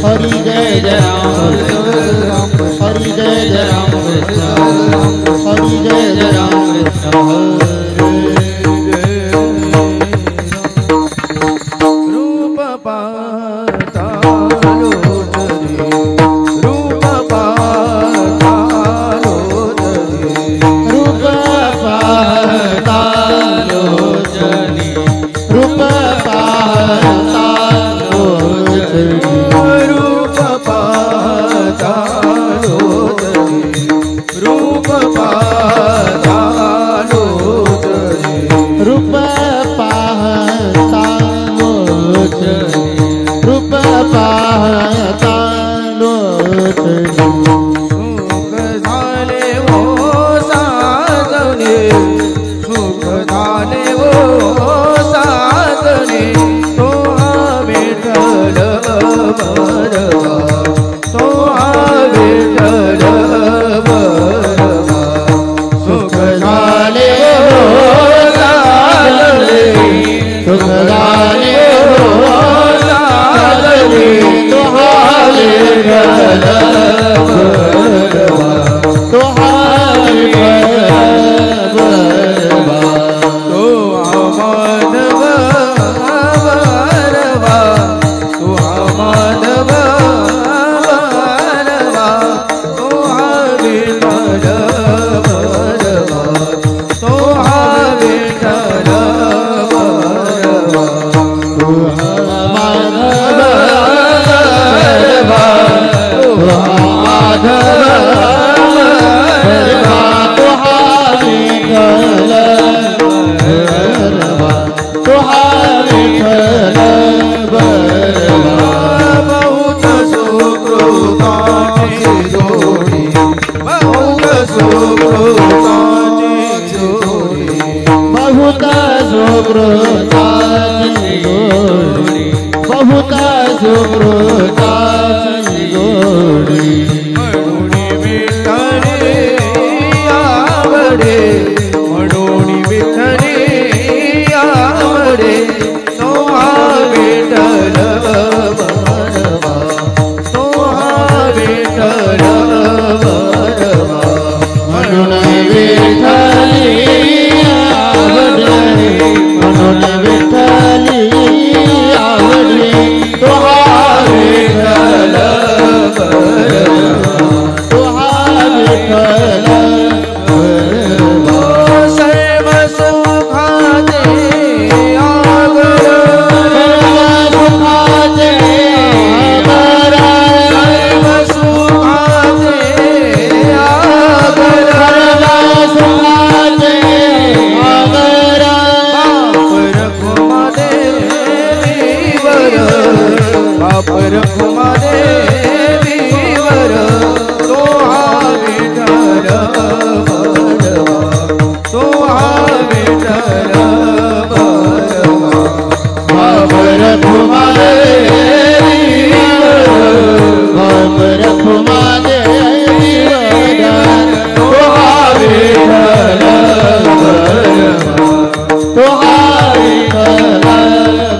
हरि जय जय राम हरि जय जय राम हरि जय जय राम रूप पातालो रूप पातालो रूप पातालो रूप पातालो रूप पातालो रूप पातालो रूप पातालो रूप पातालो सुख झाले वो साधने सुख झाले वो साधने तो विठ्ठल बरवा तो विठ्ठल बरवा सुख झाले वो साधने सुख झाले वो साधने तो विठ्ठल बरवा तो विठ्ठल बरवा तो माधव बरवा तो माधव बरवा तो विठ्ठल बरवा तो विठ्ठल बरवा तो माधव बरवा तो माधव बरवा तो विठ्ठल बरवा तो विठ्ठल बरवा बहुत सुकृताची जोडी बहुत सुकृताची जोडी बहुत सुकृताची जोडी बहुत सुकृताची जोडी म्हणून विठ्ठले आवडे म्हणून विठ्ठले आवडे तो विठ्ठल बरवा तो विठ्ठल बरवा म्हणून विठ्ठली आवडले म्हणून विठ्ठली आवडले तो विठ्ठल बरवा तो विठ्ठल बरवा सर्व सुखाचे आगर सुखाचे आगर सर्व सुखाचे आगर सुखाचे आगर बाप रखुमा देवीवर तो विठ्ठल बरवा तो विठ्ठल बरवा बाप रखुमा देवीवर बाप रखुमा देवीवर तो विठ्ठल बरवा तो विठ्ठल बरवा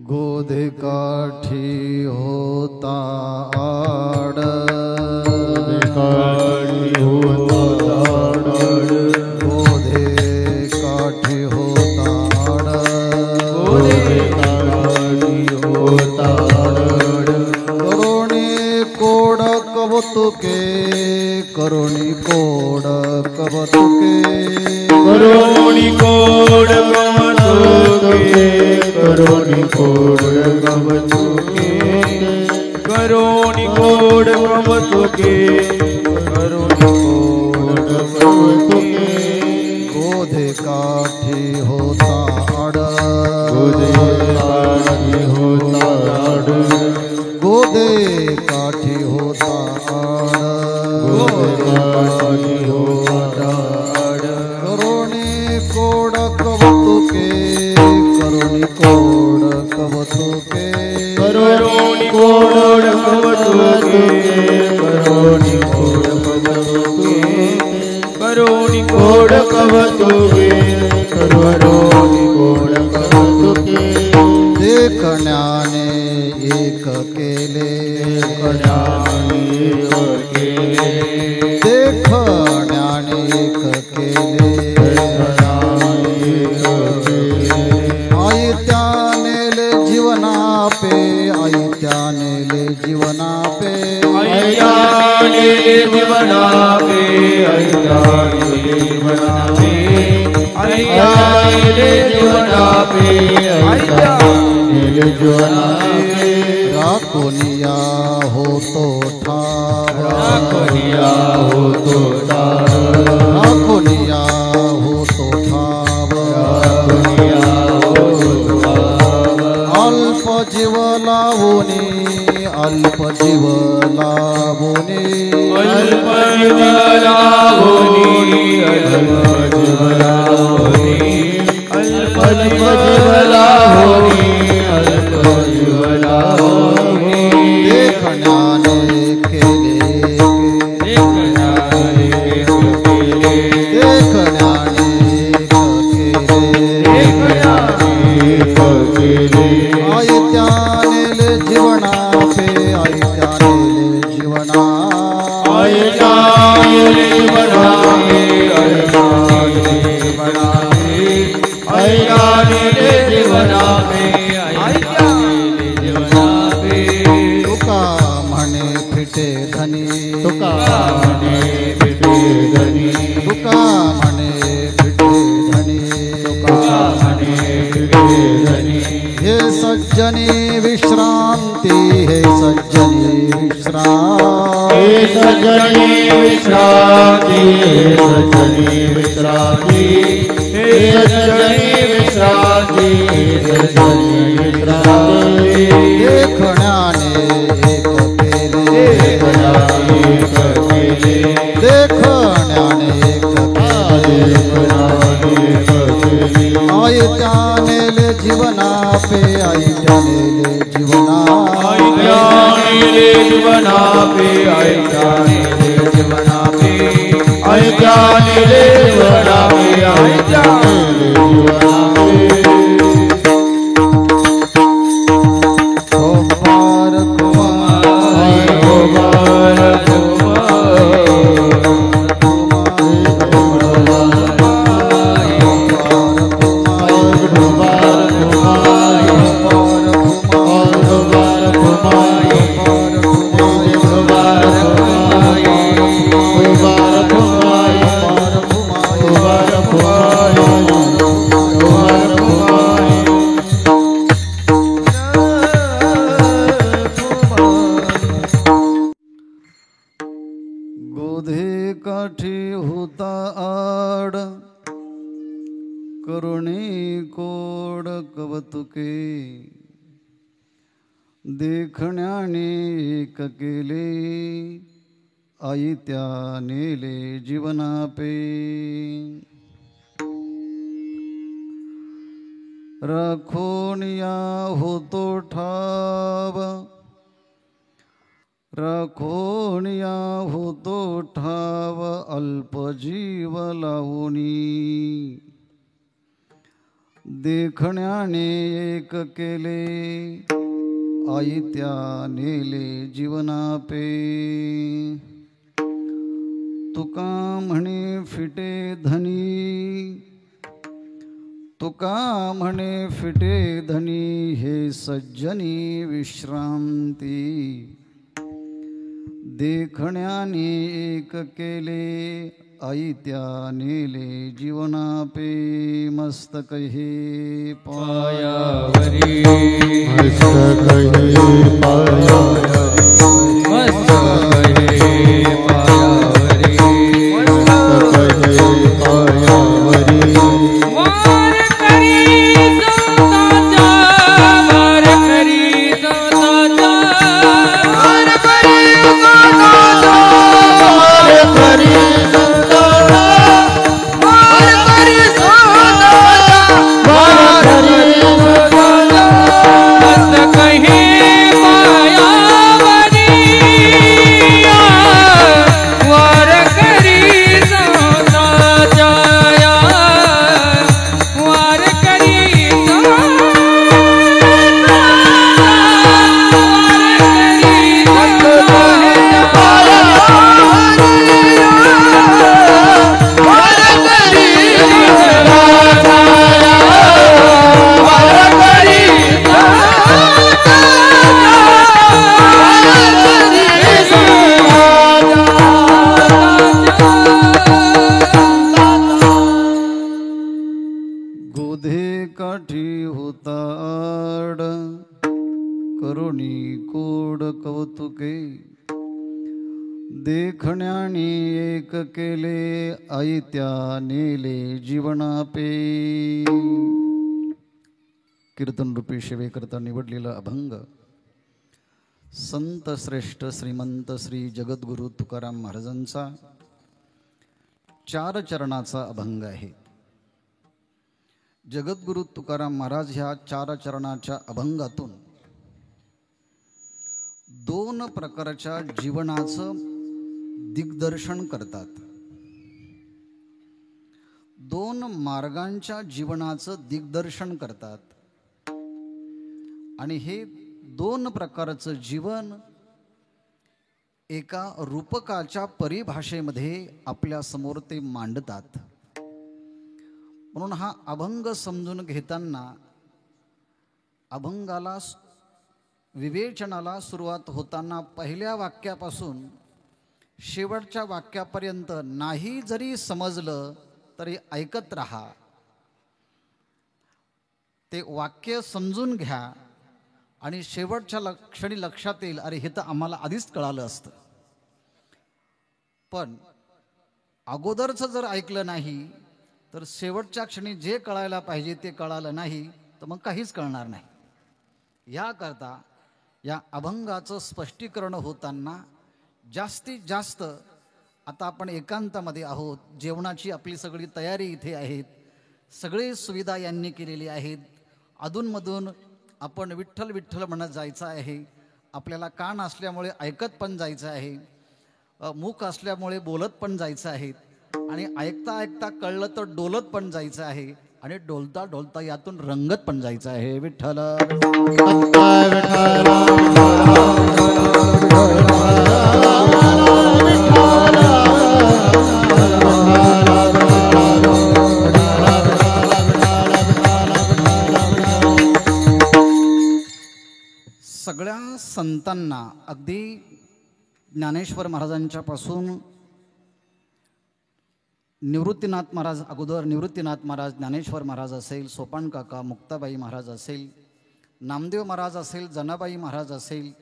गोद काठी होता आड़ काठी होता करुणी कोड कवतुके करुणी कोड कवतुके करुणी कोड कवतुके करुणी कोड कवतुके करुणी कोड कवतुके गोधे काठी होता आड गोधे काठी होता आड गोधे काठी होता आड गोधे काठी होता आड करुणी कोड कवतुके करुणी कोड कवतुके करुणी कोड कवतुके करुणी कोड कवतुके करुणी कोड कवतुके करुणी कोड कवतुके देखण्याने एक केले देखण्याने एक केले देखण्याने एक केले आई त्यानेले जीवना पे आई त्यानेले जीवना पे ऐयाने जीवना पे ऐयाने जीवना पे ऐयाने जीवना पे ऐयाने जीवना पे राखोनिया होतो ठाव राखोनिया होतो ठाव राखोनिया होतो ठाव राखोनिया होतो ठाव अल्प जीव लावोनी अल्प जीव लावोनी अल्प जीव लावोनी अल्प जीव लावोनी अल्प जीव लावोनी अल्प जीव लावोनी देखण्याने केले देखण्याने केले देखण्याने केले देखण्याने केले आई त्यानेले जीवना पे आई त्यानेले जीवना आई त्यानेले जीवना पे आई त्यानेले जीवना पे आई त्यानेले जीवना पे आई त्यानेले जीवना पे तुका म्हणे फिटे धनी तुका म्हणे फिटे धनी तुका म्हणे फिटे धनी तुका म्हणे फिटे धनी हे सज्जनी विश्रांती हे सज्जनी विश्रांती हे सज्जनी विश्रांती हे सज्जनी विश्रांती हे सज्जनी विश्रांती हे सज्जनी विश्रांती देखण्याने एक केले देखण्याने एक केले देखण्याने एक केले देखण्याने एक केले आई त्यानेले जीवना पे आई त्यानेले जीवना आई त्यानेले जीवना पे आई त्यानेले जीवना पे आई त्यानेले जीवना पे आई त्यानेले जीवना पे कुमार कुमार कुमार गोधे काठी होता आड करुणी कोड कवतुके देखण्याने एक केले आई त्यानेले जीवना पे राखोनिया होतो ठाव राखोनिया होतो ठाव अल्प जीव लावणी देखण्याने एक केले आई त्यानेले जीवना पे तुका म्हणे फिटे धनी तुका म्हणे फिटे धनी हे सज्जनी विश्रांती देखण्याने एक केले ऐत्या नेले जीवनापे मस्तक हे पायावरी मस्तक हे पायावरी मस्तक हे पायावरी मस्तक हे पायावरी वार करी संताचा वार करी संताचा वार करी संताचा वार करी संताचा वार करी संताचा वार करी संताचा मस्तक हे पायावरी वार करी संताचा वार करी गोधे काठी होताड करुणी कोड कौतुके देखण्याने एक केले ऐत्या नेले जीवनापे कीर्तन रूपी सेवेकरता निवडलेला अभंग संत श्रेष्ठ श्रीमंत श्री जगद्गुरु तुकाराम महाराजांचा 4 चरणाचा अभंग आहे. जगद्गुरु तुकाराम महाराज ह्या 4 चरणाच्या अभंगातून 2 प्रकारच्या जीवनाचं दिग्दर्शन करतात. 2 मार्गांच्या जीवनाचं दिग्दर्शन करतात आणि हे 2 प्रकारचं जीवन एका रूपकाच्या परिभाषेमध्ये आपल्या समोर ते मांडतात. म्हणून हा अभंग समजून घेताना अभंगाला विवेचनाला सुरुवात होताना पहिल्या वाक्यापासून शेवटच्या वाक्यापर्यंत नाही जरी समजलं तरी ऐकत राहा. ते वाक्य समजून घ्या आणि शेवटच्या क्षणी लक्षात येईल अरे हे तर आम्हाला आधीच कळालं असतं. पण अगोदरचं जर ऐकलं नाही तर शेवटच्या क्षणी जे कळायला पाहिजे ते कळालं नाही तर मग काहीच कळणार नाही. याकरता या अभंगाचं स्पष्टीकरण होताना जास्तीत जास्त आता आपण एकांतामध्ये आहोत. जेवणाची आपली सगळी तयारी इथे आहेत. सगळी सुविधा यांनी केलेली आहेत. अधूनमधून आपण विठ्ठल विठ्ठल म्हणत जायचं आहे. आपल्याला कान असल्यामुळे ऐकत पण जायचं आहे. मुख असल्यामुळे बोलत पण जायचं आहे आणि ऐकता ऐकता कळलं तर डोलत पण जायचं आहे आणि डोलता डोलता यातून रंगत पण जायचं आहे. विठ्ठल सगळ्या संतांना अगदी ज्ञानेश्वर महाराजांच्या पासून निवृत्तीनाथ महाराज अगोदर निवृत्तीनाथ महाराज, ज्ञानेश्वर महाराज असेल, सोपान काका, मुक्ताबाई महाराज असेल, नामदेव महाराज असेल, जनाबाई महाराज असेल,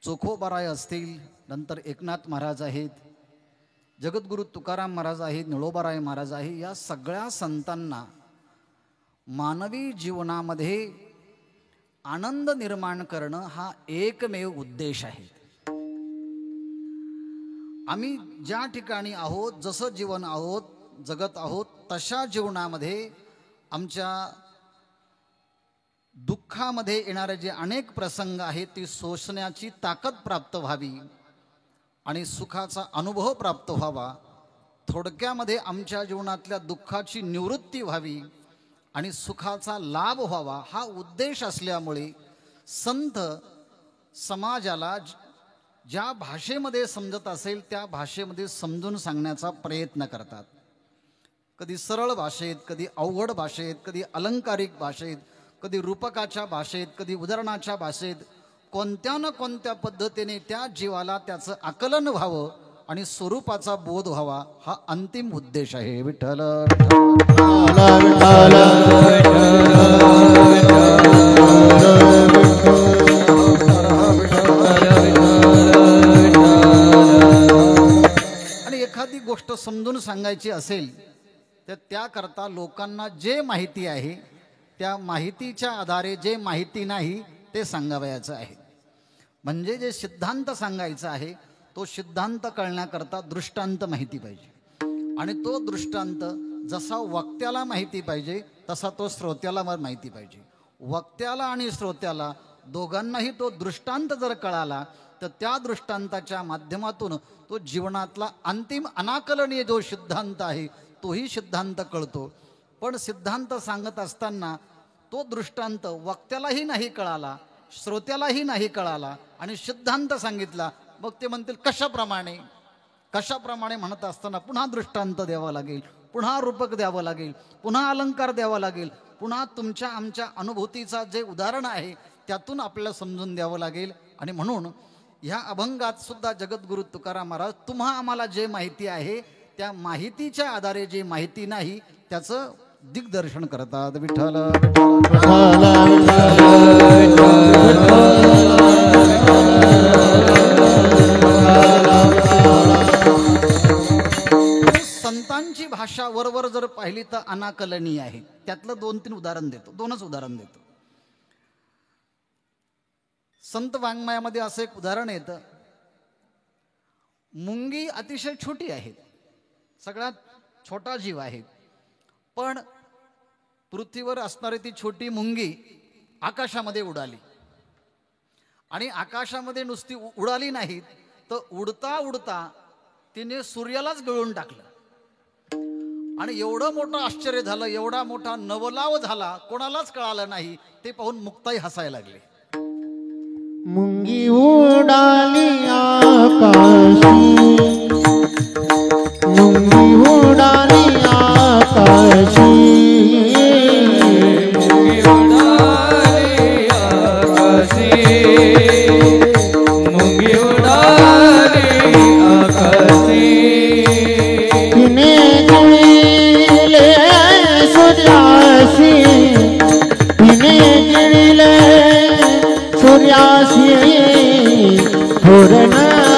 चोखोबाराय असतील, नंतर एकनाथ महाराज आहेत, जगद्गुरु तुकाराम महाराज आहेत, निळोबाराय महाराज आहे. या सगळ्या संतांना मानवी जीवनामध्ये आनंद निर्माण करणं हा एकमेव उद्देश आहे. आम्ही ज्या ठिकाणी आहोत, जसं जीवन आहोत, जगत आहोत, तशा जीवनामध्ये आमच्या दुःखामध्ये येणारे जे अनेक प्रसंग आहेत ती सोसण्याची ताकद प्राप्त व्हावी आणि सुखाचा अनुभव प्राप्त व्हावा. थोडक्यामध्ये आमच्या जीवनातल्या दुःखाची निवृत्ती व्हावी आणि सुखाचा लाभ व्हावा हा उद्देश असल्यामुळे संत समाजाला ज्या भाषेमध्ये समजत असेल त्या भाषेमध्ये समजून सांगण्याचा प्रयत्न करतात. कधी सरळ भाषेत, कधी अवघड भाषेत, कधी अलंकारिक भाषेत, कधी रूपकाच्या भाषेत, कधी उदाहरणाच्या भाषेत, कोणत्या ना कोणत्या पद्धतीने त्या जीवाला त्याचं आकलन व्हावं आणि स्वरूपाचा बोध व्हावा हा अंतिम उद्देश आहे. विठ्ठल आणि एखादी गोष्ट समजून सांगायची असेल तर त्याकरता लोकांना जे माहिती आहे त्या माहितीच्या आधारे जे माहिती नाही ते सांगावयाचं आहे. म्हणजे जे सिद्धांत सांगायचा आहे तो सिद्धांत कळण्याकरता दृष्टांत माहिती पाहिजे आणि तो दृष्टांत जसा वक्त्याला माहिती पाहिजे तसा तो श्रोत्याला माहिती पाहिजे. वक्त्याला आणि श्रोत्याला दोघांनाही तो दृष्टांत जर कळाला तर त्या दृष्टांताच्या माध्यमातून तो जीवनातला अंतिम अनाकलनीय जो सिद्धांत आहे तोही सिद्धांत कळतो. पण सिद्धांत सांगत असताना तो दृष्टांत वक्त्यालाही नाही कळाला, श्रोत्यालाही नाही कळाला आणि सिद्धांत सांगितला, मग ते म्हणतील कशाप्रमाणे कशाप्रमाणे म्हणत असताना पुन्हा दृष्टांत द्यावा लागेल, पुन्हा रूपक द्यावं लागेल, पुन्हा अलंकार द्यावा लागेल, पुन्हा तुमच्या आमच्या अनुभूतीचा जे उदाहरण आहे त्यातून आपल्याला समजून द्यावं लागेल. आणि म्हणून ह्या अभंगात सुद्धा जगद्गुरु तुकाराम महाराज तुम्हा आम्हाला जे माहिती आहे त्या माहितीच्या आधारे जे माहिती नाही त्याचं दिग्दर्शन करतात. विठ्ठल संतांची भाषा वरवर जर पाहिली तर अनाकलनीय आहे. त्यातलं 2-3 उदाहरण देतो, 2च उदाहरण देतो. संत वाङ्मयामध्ये असं एक उदाहरण येतं. मुंगी अतिशय छोटी आहे, सगळ्यात छोटा जीव आहे, पण पृथ्वीवर असणारी ती छोटी मुंगी आकाशामध्ये उडाली आणि आकाशामध्ये नुसती उडाली नाही तर उडता उडता तिने सूर्यालाच गळून टाकलं. आणि एवढं मोठं आश्चर्य झालं, एवढा मोठा नवलाव झाला, कोणालाच कळालं नाही. ते पाहून मुक्ताई हसायला लागले. मुंगी उडाली आकाशी, मुंगी उडाली आकाशी, मुंगी उडाली आकाशी, मुंगी उडाली आकाशी. तिने गिळले सूर्यासी, तिने गिळले सूर्यासी, पूर्ण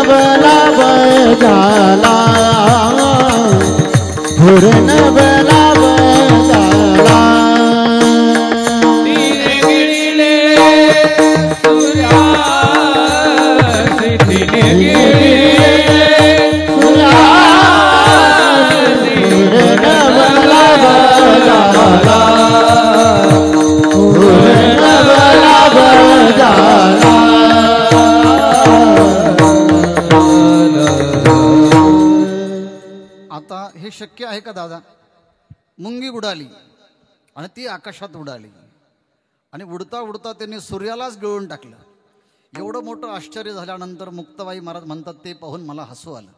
बला बजाला, पूर्ण बला बजाला. तिने गिळले सूर्यासी, तिने गिळले सूर्यासी, पूर्ण बला बजाला, पूर्ण बला बजाला. आता हे शक्य आहे का दादा? मुंगी उडाली आणि ती आकाशात उडाली आणि उडता उडता त्यांनी सूर्यालाच गिळून टाकलं. एवढं मोठं आश्चर्य झाल्यानंतर मुक्ताबाई महाराज म्हणतात ते पाहून मला हसू आलं.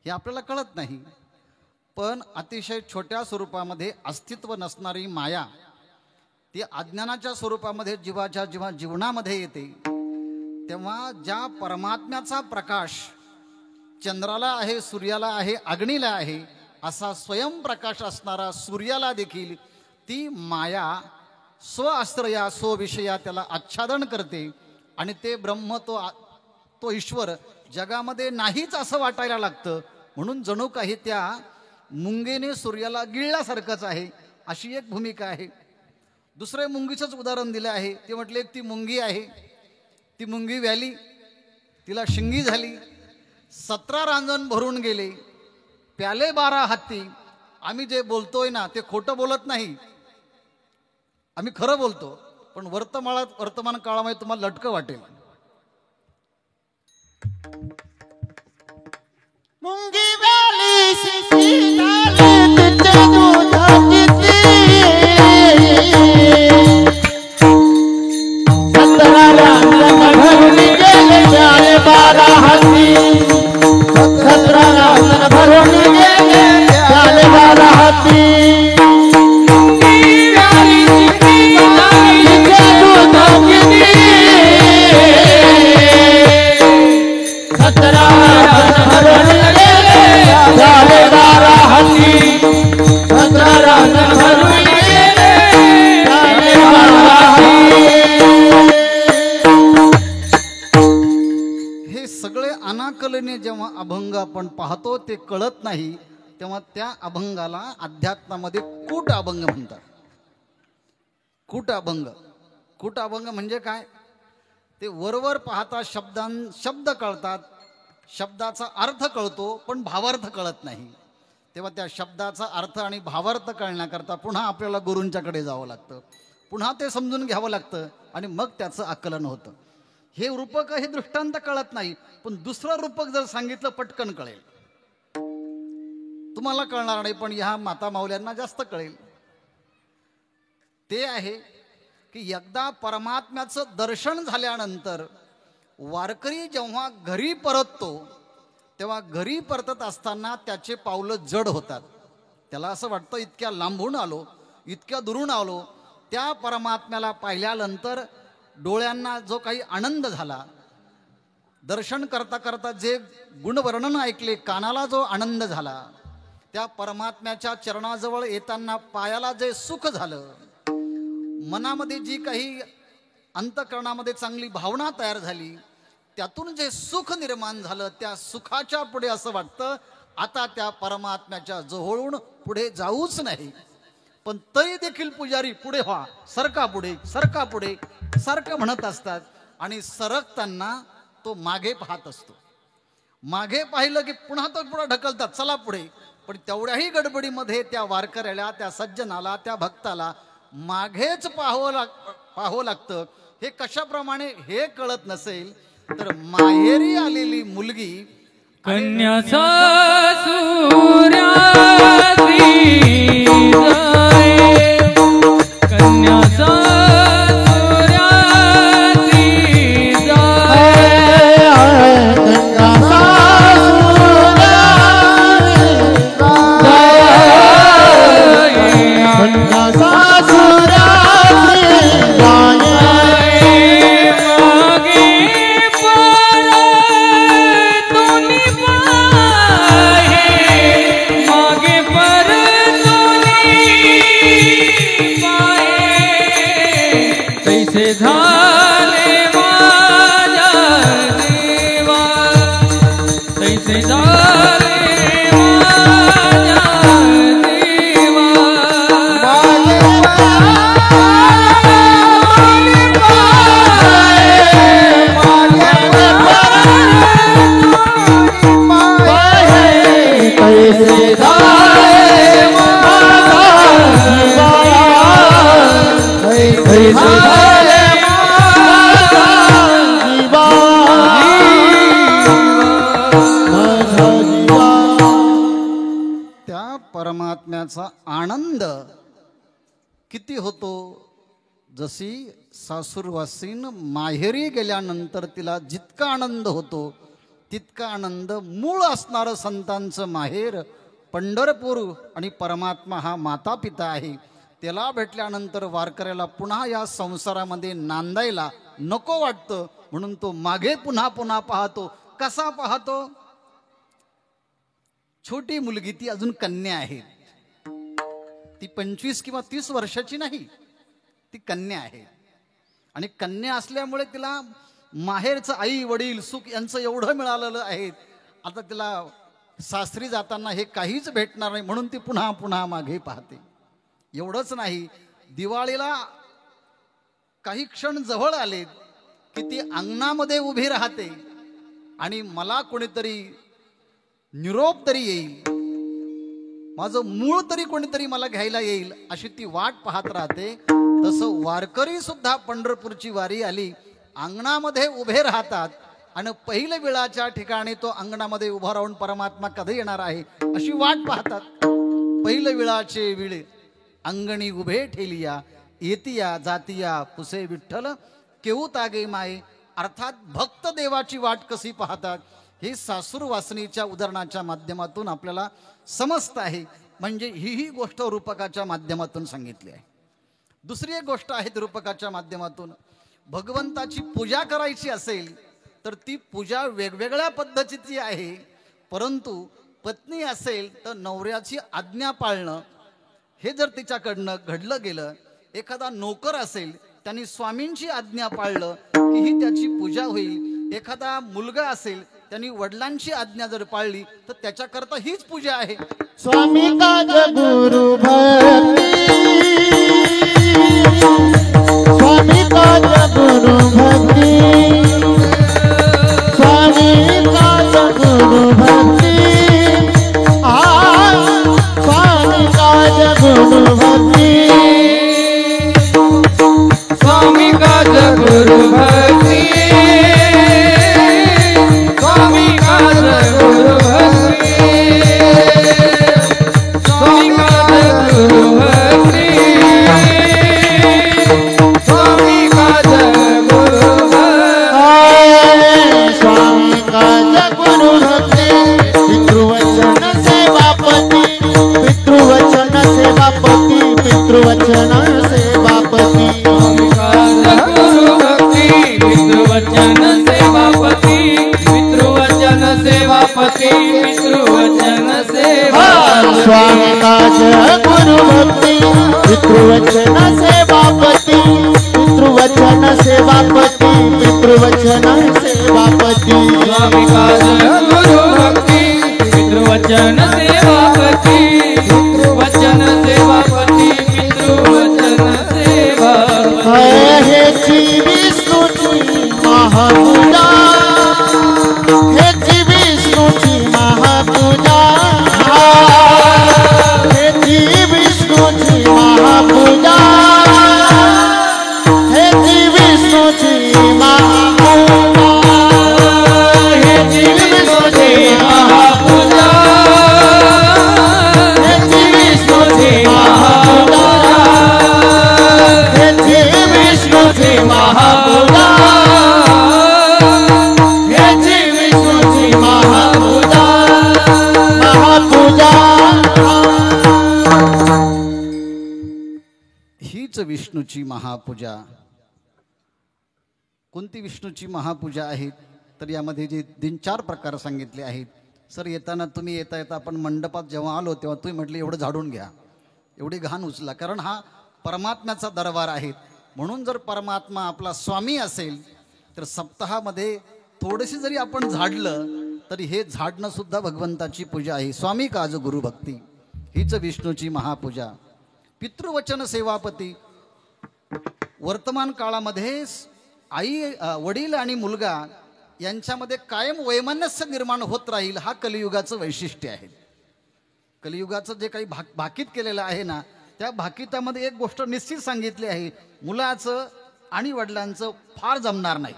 हे आपल्याला कळत नाही, पण अतिशय छोट्या स्वरूपामध्ये अस्तित्व नसणारी माया ती अज्ञानाच्या स्वरूपामध्ये जेव्हा जीवनामध्ये येते तेव्हा ज्या परमात्म्याचा प्रकाश चंद्राला आहे, सूर्याला आहे, अग्नीला आहे, असा स्वयंप्रकाश असणारा सूर्याला देखील ती माया स्वआश्रया स्वविषया त्याला आच्छादन करते आणि ते ब्रह्म तो ईश्वर जगामध्ये नाहीच असं वाटायला लागतं. म्हणून जणू काही त्या मुंगीने सूर्याला गिळल्यासारखंच आहे अशी एक भूमिका आहे. दुसरे मुंगीचंच उदाहरण दिलं आहे. ते म्हटले ती मुंगी आहे, ती मुंगी व्याली, तिला शिंगी झाली, 17 रांजण भरून गेले, प्याले 12 हत्ती. आम्ही जे बोलतोय ना ते खोटं बोलत नाही, आम्ही खरं बोलतो, पण वर्तमान काळामध्ये तुम्हाला लटकं वाटेल. मुंगी वाली शिशीलाले तिचे दूध किती, 17 रांजण भरून गेले, प्याले 12 हत्ती, 17 रांजण भरून गेले, प्याले 12 हत्ती. तिचे दूध किती, आपण पाहतो ते कळत नाही, तेव्हा त्या अभंगाला अध्यात्मामध्ये कूट अभंग म्हणतात. कूट अभंग म्हणजे काय? ते वरवर पाहता शब्द कळतात, शब्दाचा अर्थ कळतो, पण भावार्थ कळत नाही. तेव्हा त्या शब्दाचा अर्थ आणि भावार्थ कळण्याकरता पुन्हा आपल्याला गुरूंच्याकडे जावं लागतं, पुन्हा ते समजून घ्यावं लागतं आणि मग त्याचं आकलन होतं. हे रूपक, हे दृष्टांत कळत नाही, पण दुसरं रूपक जर सांगितलं पटकन कळेल. तुम्हाला कळणार नाही, पण ह्या माता माऊल्यांना जास्त कळेल. ते आहे की एकदा परमात्म्याचं दर्शन झाल्यानंतर वारकरी जेव्हा घरी परततो, तेव्हा घरी परतत असताना त्याचे पावलं जड होतात. त्याला असं वाटतं इतक्या लांबून आलो, इतक्या दुरून आलो, त्या परमात्म्याला पाहिल्यानंतर डोळ्यांना जो काही आनंद झाला, दर्शन करता करता जे गुणवर्णन ऐकले, कानाला जो आनंद झाला, त्या परमात्म्याच्या चरणाजवळ येताना पायाला जे सुख झालं, मनामध्ये जी काही अंतःकरणामध्ये चांगली भावना तयार झाली, त्यातून जे सुख निर्माण झालं, त्या सुखाच्या पुढे असं वाटतं आता त्या परमात्म्याच्या जवळून पुढे जाऊच नाही. पण तरी देखील पुजारी पुढे व्हा, सरका पुढे, सरका पुढे, सारखं म्हणत असतात आणि सरकताना तो मागे पाहत असतो. मागे पाहिलं की पुन्हा तो पुढे ढकलतात, चला पुढे. पण तेवढ्याही गडबडीमध्ये त्या वारकऱ्याला, त्या सज्जनाला, त्या भक्ताला मागेच पाहावं लागतं. हे कशाप्रमाणे हे कळत नसेल तर माहेरी आलेली मुलगी कन्या सासुरासी जाय, कन्या सासुरासी जाय, झाले माझ्या देवा, तैसे झाले माझ्या देवा. कैसे झाले त्या परमात्म्याचा आनंद किती होतो. जशी सासूरवासीन माहेरी गेल्यानंतर तिला जितका आनंद होतो, तितका आनंद मूळ असणारं संतांचं माहेर पंढरपूर आणि परमात्मा हा माता पिता आहे, त्याला भेटल्यानंतर वारकऱ्याला पुन्हा या संसारामध्ये नांदायला नको वाटतं. म्हणून तो मागे पुन्हा पुन्हा पाहतो. कसा पाहतो? छोटी मुलगी, ती अजून कन्या आहे, ती 25 किंवा 30 वर्षाची नाही, ती कन्या आहे. आणि कन्या असल्यामुळे तिला माहेरचं आई वडील सुख यांचं एवढं मिळालेलं आहे, आता तिला सासरी जाताना हे काहीच भेटणार नाही, म्हणून ती पुन्हा पुन्हा मागे पाहते. एवढंच नाही, दिवाळीला काही क्षण जवळ आले की ती अंगणामध्ये उभी राहते आणि मला कोणीतरी निरोप तरी येईल, माझं मूळ तरी कोणीतरी मला घ्यायला येईल, अशी ती वाट पाहत राहते. तसं वारकरी सुद्धा पंढरपूरची वारी आली, अंगणामध्ये उभे राहतात आणि पहिल्या वेळाच्या ठिकाणी तो अंगणामध्ये उभा राहून परमात्मा कधी येणार आहे अशी वाट पाहतात. पहिल्या वेळाचे वेळ अंगणी उभे ठेलिया, येतिया जातिया पुसे विठ्ठल केऊ तागे माये. अर्थात भक्त देवाची वाट कशी पाहतात हे सासूर वासनीच्या उदाहरणाच्या माध्यमातून आपल्याला समजत आहे. म्हणजे ही गोष्ट रूपकाच्या माध्यमातून सांगितली आहे. दुसरी एक गोष्ट आहे रूपकाच्या माध्यमातून, भगवंताची पूजा करायची असेल तर ती पूजा वेगवेगळ्या पद्धतीची आहे. परंतु पत्नी असेल तर नवऱ्याची आज्ञा पाळणं हे जर तिच्याकडनं घडलं गेलं, एखादा नोकर असेल त्यांनी स्वामींची आज्ञा पाळलं की ही त्याची पूजा होईल, एखादा मुलगा असेल त्यांनी वडिलांची आज्ञा जर पाळली तर त्याच्याकरता हीच पूजा आहे. स्वामी काज गुरु भक्ती स्वामी काज गुरु भक्ती स्वामी काज गुरु भक्ती स्वामी काज गुरु भक्ती स्वामी काज गुरु भक्ती स्वामी काज गुरु भक्ती स्वामी काज गुरु भक्ती स्वामी काज गुरु भक्ती स्वामी काज गुरु भक्ती पितृवचन सेवापती पितृवचन सेवापती पितृवचन सेवापती स्वामी काज गुरु भक्ती पितृवचन सेवापती पितृवचन सेवापती पितृवचन सेवापती स्वामी काज गुरु भक्ती पितृवचन सेवापती पितृवचन सेवापती पितृवचन सेवापती स्वामी काज गुरु भक्ती पितृवचन सेवापती पितृवचन सेवापती पितृवचन सेवापती हेची विष्णूची महापूजा हेची विष्णूची महापूजा हेची विष्णूची महापूजा हेची विष्णूची महापूजा हेची विष्णूची महापूजा हेची विष्णूची महापूजा हेची विष्णूची महापूजा हेची विष्णूची महापूजा महापूजा हीच विष्णूची महापूजा. कोणती विष्णूची महापूजा आहे तर यामध्ये जे 3-4 प्रकार सांगितले आहेत. सर येताना तुम्ही येता येता आपण मंडपात जेव्हा आलो तेव्हा तुम्ही म्हटले एवढं झाडून घ्या, एवढी घाण उचला, कारण हा परमात्म्याचा दरबार आहे. म्हणून जर परमात्मा आपला स्वामी असेल तर सप्ताहामध्ये थोडेसे जरी आपण झाडलं तरी हे झाडणं सुद्धा भगवंताची पूजा आहे. स्वामी काज गुरु भक्ती हीच विष्णूची महापूजा. पितृवचन सेवापती, वर्तमान काळामध्ये आई वडील आणि मुलगा यांच्यामध्ये कायम वैमनस्य निर्माण होत राहील, हा कलियुगाचं वैशिष्ट्य आहे. कलियुगाचं जे काही भाकीत केलेलं आहे ना, त्या भाकितामध्ये एक गोष्ट निश्चित सांगितली आहे, मुलाचं आणि वडिलांचं फार जमणार नाही.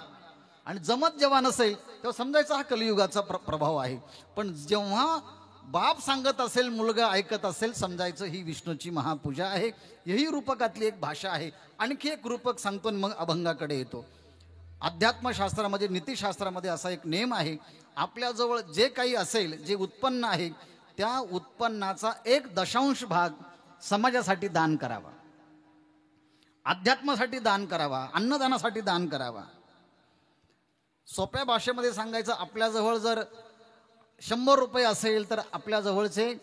आणि जमत जेव्हा नसेल तेव्हा समजायचा हा कलियुगाचा प्रभाव आहे. पण जेव्हा बाप सांगत असेल, मुलगा ऐकत असेल, समजायचं ही विष्णूची महापूजा आहे. यही रूपकातली एक भाषा आहे. आणखी एक रूपक सांगतो मग अभंगाकडे येतो. अध्यात्मशास्त्रामध्ये, नीतिशास्त्रामध्ये असा एक नेम आहे, आपल्याजवळ जे काही असेल, जे उत्पन्न आहे, त्या उत्पन्नाचा 1/10 भाग समाजासाठी दान करावा, अध्यात्मासाठी दान करावा, अन्नदानासाठी दान करावा. सोप्या भाषेमध्ये सांगायचं, आपल्याजवळ जर 100 रुपये असेल तर आपल्याजवळचे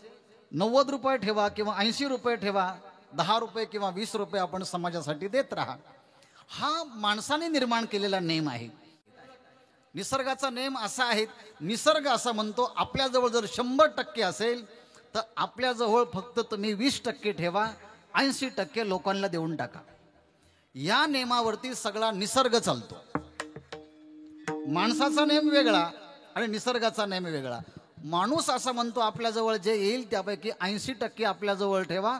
90 रुपये ठेवा किंवा 80 रुपये ठेवा, 10 रुपये किंवा 20 रुपये आपण समाजासाठी देत राहा. हा माणसाने निर्माण केलेला नेम आहे. निसर्गाचा नेम असा आहे, निसर्ग असा म्हणतो, आपल्याजवळ जर 100% असेल तर आपल्याजवळ फक्त तुम्ही 20% ठेवा, 80% लोकांना देऊन टाका. या नेमावरती सगळा निसर्ग चालतो. माणसाचा नेम वेगळा आणि निसर्गाचा नेम वेगळा. माणूस असा म्हणतो, आपल्याजवळ जे येईल त्यापैकी 80% आपल्याजवळ ठेवा,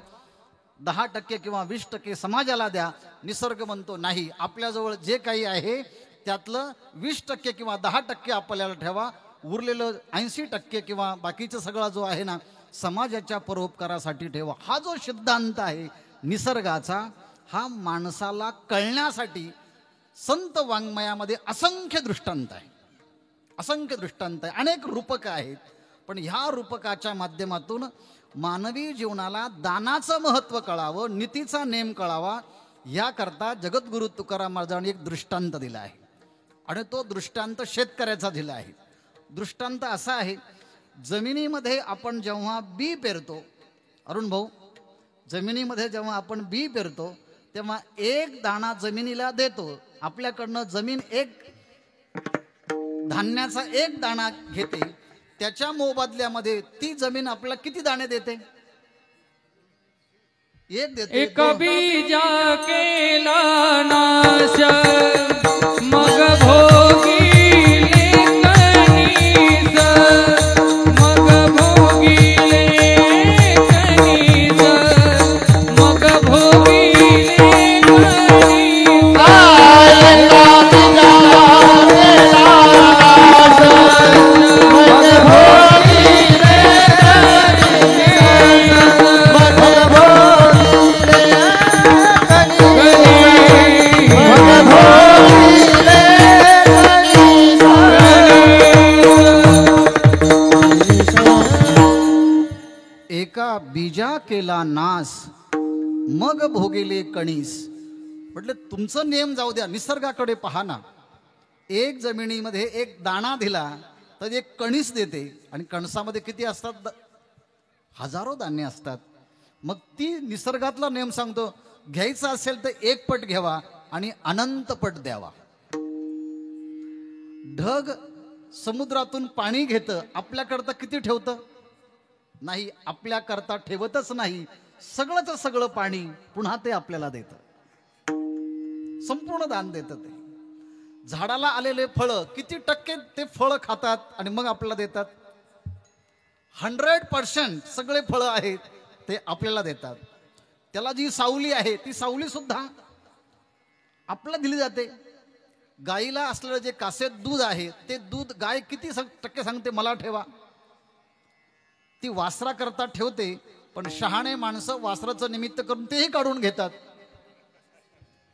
10% किंवा 20% समाजाला द्या. निसर्ग म्हणतो नाही, आपल्याजवळ जे काही आहे त्यातलं 20% किंवा 10% आपल्याला ठेवा, उरलेलं 80% किंवा बाकीचं सगळा जो आहे ना, समाजाच्या परोपकारासाठी ठेवा. हा जो सिद्धांत आहे निसर्गाचा, हा माणसाला कळण्यासाठी संत वाङ्मयामध्ये असंख्य दृष्टांत आहे, असंख्य दृष्टांत आहे, अनेक रूपकं आहेत. पण ह्या रूपकाच्या माध्यमातून मानवी जीवनाला दानाचं महत्त्व कळावं, नीतीचा नेम कळावा, याकरता जगद्गुरु तुकाराम महाराजांनी एक दृष्टांत दिला आहे. आणि तो दृष्टांत शेतकऱ्याचा दिला आहे. दृष्टांत असा आहे, जमिनीमध्ये आपण जेव्हा बी पेरतो, अरुण भाऊ, जमिनीमध्ये जेव्हा आपण बी पेरतो तेव्हा एक दाणा जमिनीला देतो. आपल्याकडनं जमीन एक धान्याचा एक दाणा घेते, त्याच्या मोबदल्यामध्ये ती जमीन आपल्याला किती दाणे देते? एक देते. एक बीजा केला नाश मग भोगिले कणीस, मग भोगिले कणीस, मग भोगिले कणीस. एका बीजा केला नाश मग भोगिले कणीस. म्हटलं तुमचं नेम जाऊ द्या, निसर्गाकडे पहा ना. एक जमिनीमध्ये एक दाणा दिला तर एक कणीस देते, आणि कणसामध्ये किती असतात? हजारो धान्य असतात. मग ती निसर्गातला नेम सांगतो, घ्यायचं असेल तर एक पट घ्यावा आणि अनंत पट द्यावा. ढग समुद्रातून पाणी घेतं, आपल्याकरता किती ठेवतं? नाही, आपल्याकरता ठेवतच नाही. सगळंच सगळं पाणी पुन्हा ते आपल्याला देतं, संपूर्ण दान देतं. ते झाडाला आलेले फळं किती टक्के ते फळं खातात आणि मग आपल्याला देतात? 100% सगळे फळं आहेत ते आपल्याला देतात. त्याला जी सावली आहे ती सावली सुद्धा आपल्याला दिली जाते. गाईला असलेलं जे कासेत दूध आहे ते दूध गाय किती टक्के सांगते मला ठेवा? ती वासरा करता ठेवते, पण शहाणे माणसं वासराचं निमित्त करून तेही काढून घेतात,